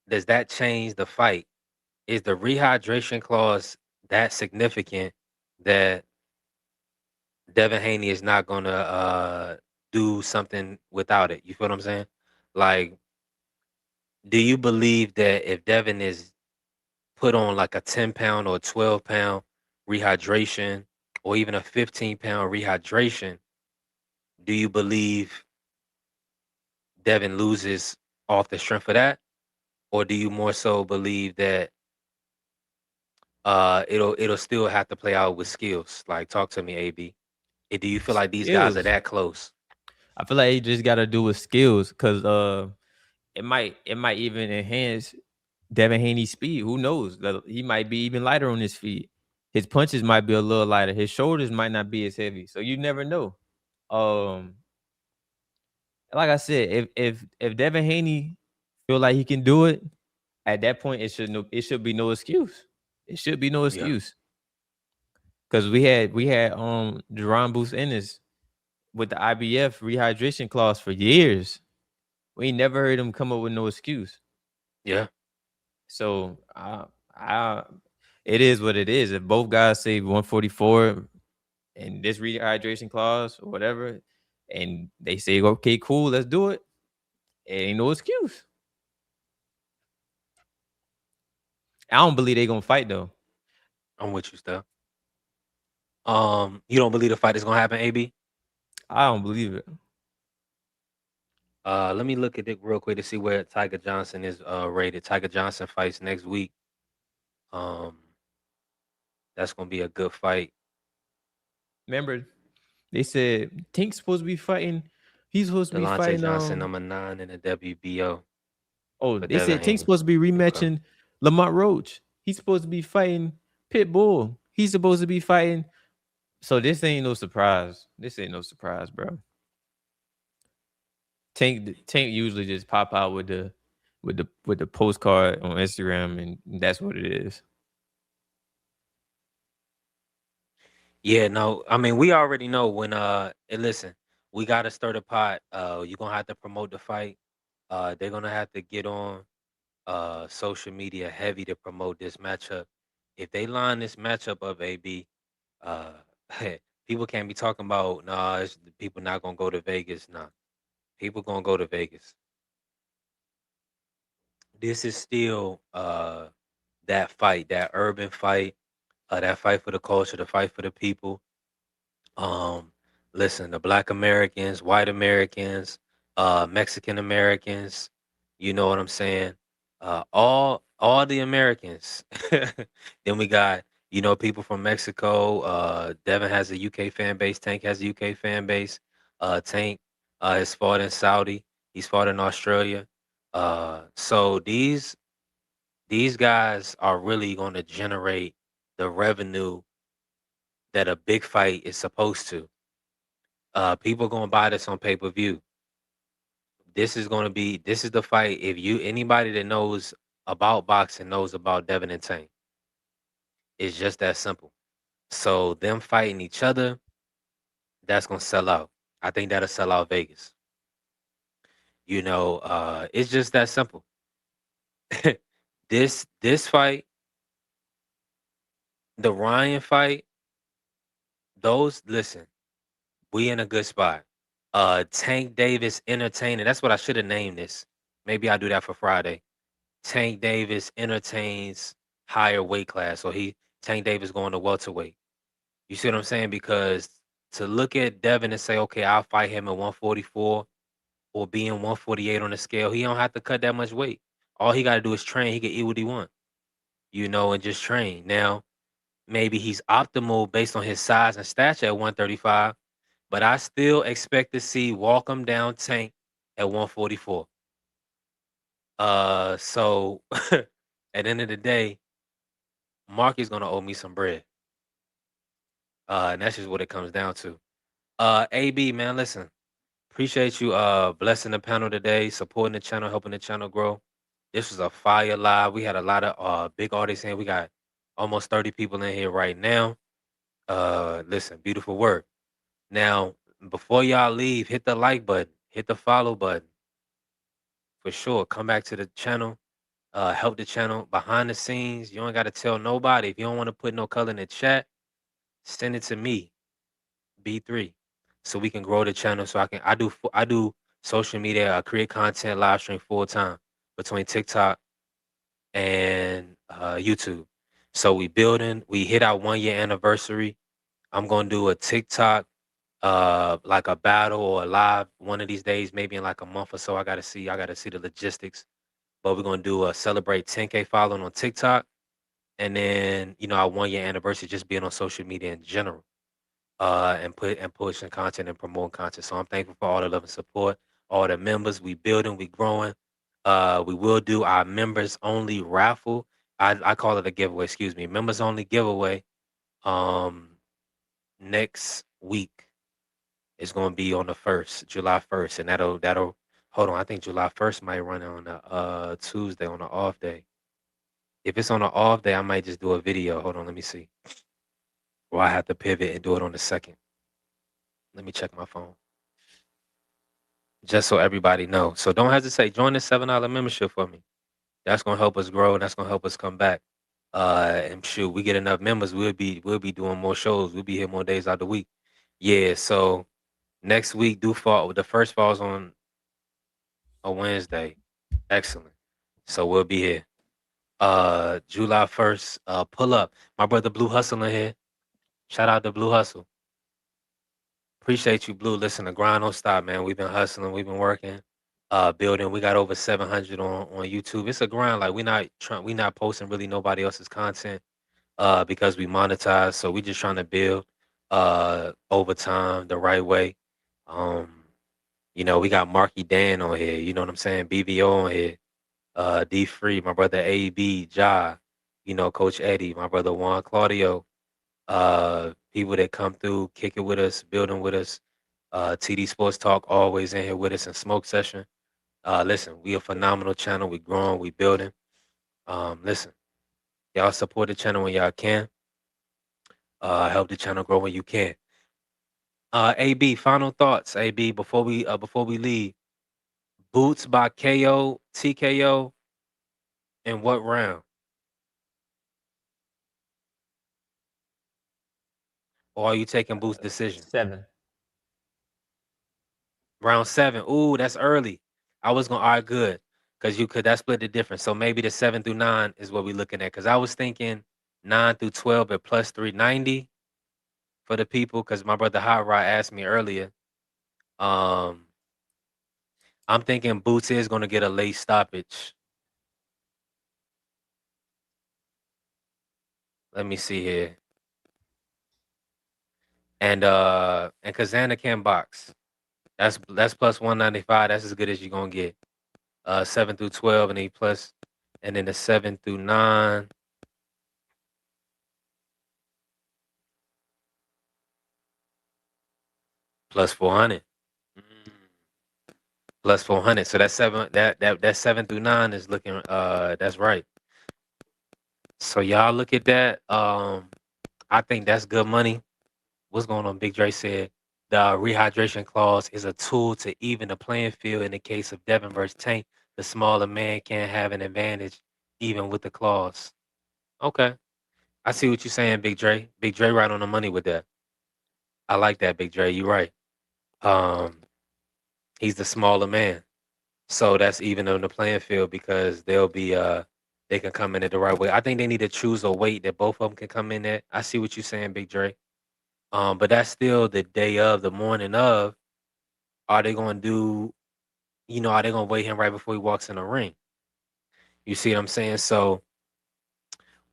does that change the fight? Is the rehydration clause that significant that Devin Haney is not gonna do something without it? You feel what I'm saying? Like, do you believe that if Devin is put on like a 10 pound or 12 pound rehydration or even a 15 pound rehydration, do you believe Devin loses off the strength of that? Or do you more so believe that it'll still have to play out with skills? Like talk to me, AB. Do you feel like these guys are Skills. that close? I feel like he just gotta do with skills because it might even enhance Devin Haney's speed. Who knows? He might be even lighter on his feet. His punches might be a little lighter. His shoulders might not be as heavy. So you never know. Um, like I said, if Devin Haney feel like he can do it, at that point it should be no excuse. It should be no Yeah. excuse. Because we had Jerron Booth Ennis with the IBF rehydration clause for years. We ain't never heard him come up with no excuse. Yeah. So I it is what it is. If both guys say 144 and this rehydration clause or whatever, and they say, okay, cool, let's do it. It ain't no excuse. I don't believe they gonna fight though. I'm with you, Steph. You don't believe the fight is gonna happen, AB? I don't believe it. Let me look at it real quick to see where Tiger Johnson is rated. Tiger Johnson fights next week. Um, that's gonna be a good fight. Remember, they said Tink's supposed to be fighting. He's supposed to be Delonte fighting. Johnson, number 9 in the WBO Oh, for they Devin said Tink's Haney. supposed to be Okay. rematching Lamont Roach. He's supposed to be fighting Pitbull. He's supposed to be fighting. So this ain't no surprise. This ain't no surprise, bro. Tank usually just pop out with the postcard on Instagram, and that's what it is. Yeah, no, I mean we already know when and listen, we gotta stir the pot. You're gonna have to promote the fight. They're gonna have to get on social media heavy to promote this matchup. If they line this matchup up, AB, uh people can't be talking about people not gonna go to Vegas. Nah. People gonna go to Vegas. This is still that fight, that urban fight, that fight for the culture, the fight for the people. Um, Listen, the Black Americans, white Americans, Mexican Americans, you know what I'm saying? All the Americans. Then we got, people from Mexico. Devin has a UK fan base. Tank has a UK fan base. Tank has fought in Saudi. He's fought in Australia. So these guys are really going to generate the revenue that a big fight is supposed to. People gonna buy this on pay-per-view. This is the fight. If anybody that knows about boxing knows about Devin and Tank. It's just that simple. So them fighting each other, that's gonna sell out. I think that'll sell out Vegas. It's just that simple. This fight, the Ryan fight, listen, we in a good spot. Tank Davis entertaining. That's what I should have named this. Maybe I'll do that for Friday. Tank Davis entertains higher weight class. So Tank Davis going to welterweight. You see what I'm saying? Because to look at Devin and say, okay, I'll fight him at 144 or being 148 on the scale, he don't have to cut that much weight. All he got to do is train. He can eat what he want, and just train. Now, maybe he's optimal based on his size and stature at 135, but I still expect to see walk him down Tank at 144. So at the end of the day, Mark is gonna owe me some bread. And that's just what it comes down to. AB, man, listen, appreciate you blessing the panel today, supporting the channel, helping the channel grow. This was a fire live. We had a lot of big audience in. We got almost 30 people in here right now. Listen, beautiful work. Now, before y'all leave, hit the like button, hit the follow button. For sure. Come back to the channel. Help the channel behind the scenes. You don't got to tell nobody. If you don't want to put no color in the chat, send it to me, B3, so we can grow the channel. So I do social media. I create content, live stream full time between TikTok and YouTube. So we hit our 1 year anniversary. I'm gonna do a TikTok, like a battle or a live one of these days, maybe in like a month or so. I gotta see the logistics. But we're gonna do a celebrate 10K following on TikTok, and then our 1 year anniversary just being on social media in general. And pushing content and promoting content. So I'm thankful for all the love and support, all the members. We building, we growing. We will do our members only raffle. I call it a giveaway. Excuse me, members only giveaway. Next week is going to be on the 1st, July 1st, and that'll hold on. I think July 1st might run on a Tuesday on an off day. If it's on an off day, I might just do a video. Hold on, let me see. Or I have to pivot and do it on the 2nd. Let me check my phone. Just so everybody knows. So don't hesitate. Join the $7 membership for me. That's gonna help us grow. That's gonna help us come back. And shoot, we get enough members, we'll be doing more shows. We'll be here more days out of the week. Yeah. So next week, fall. The first falls on a Wednesday. Excellent. So we'll be here. July 1st. Pull up. My brother Blue Hustle in here. Shout out to Blue Hustle. Appreciate you, Blue. Listen, the grind don't stop, man. We've been hustling. We've been working. Building. We got over 700 on YouTube. It's a grind. Like we not posting really nobody else's content because we monetize. So we just trying to build over time the right way. You know, we got Marky Dan on here. You know what I'm saying? BVO on here. D Free, my brother AB, Ja, you know, Coach Eddie, my brother Juan Claudio, people that come through, kick it with us, building with us. TD Sports Talk always in here with us in Smoke Session. Listen, we a phenomenal channel. We growing, we building. Listen, y'all support the channel when y'all can. Help the channel grow when you can. AB, final thoughts. AB, before we leave. Boots by KO, TKO, in what round? Or are you taking Boots' decision? 7. Round 7. Ooh, that's early. I was gonna all right, good. Because that split the difference. So maybe the 7 through 9 is what we're looking at. Because I was thinking 9 through 12 at plus 390 for the people. Because my brother Hot Rod asked me earlier. I'm thinking Boots is gonna get a late stoppage. Let me see here. And Kazana can box. That's plus 195. That's as good as you're gonna get. 7 through 12 and and then the 7 through 9. Plus 400. Plus 400. So that 7 through 9 is looking that's right. So y'all look at that. I think that's good money. What's going on? Big Dre said the rehydration clause is a tool to even the playing field in the case of Devin versus Tank. The smaller man can't have an advantage even with the clause. Okay. I see what you're saying, Big Dre. Big Dre right on the money with that. I like that, Big Dre. You're right. He's the smaller man. So that's even on the playing field because they'll be they can come in at the right way. I think they need to choose a weight that both of them can come in at. I see what you're saying, Big Dre. But that's still the day of, the morning of. Are they gonna do, are they gonna weigh him right before he walks in the ring? You see what I'm saying? So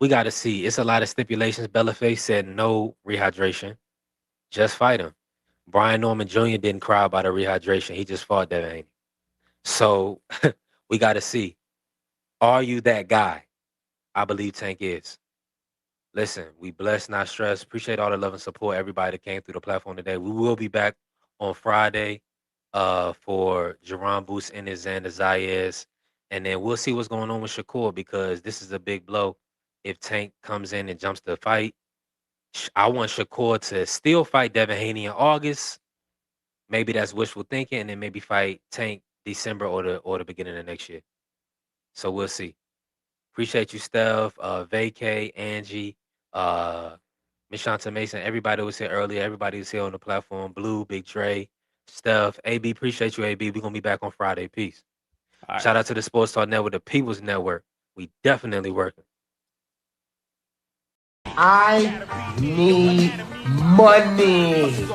we gotta see. It's a lot of stipulations. Bellaface said no rehydration. Just fight him. Brian Norman Jr. didn't cry about a rehydration. He just fought Devin Haney. So we got to see. Are you that guy? I believe Tank is. Listen, we blessed, not stressed. Appreciate all the love and support, everybody that came through the platform today. We will be back on Friday for Jerron Boost and Xander Zayas. And then we'll see what's going on with Shakur because this is a big blow. If Tank comes in and jumps the fight, I want Shakur to still fight Devin Haney in August. Maybe that's wishful thinking, and then maybe fight Tank December or the beginning of next year. So we'll see. Appreciate you, Steph, Vacay, Angie, Miss Shanta Mason, everybody was here earlier. Everybody was here on the platform. Blue, Big Dre, Steph, AB. Appreciate you, AB. We're gonna be back on Friday. Peace. Right. Shout out to the Sports Talk Network, the People's Network. We definitely working. I need money.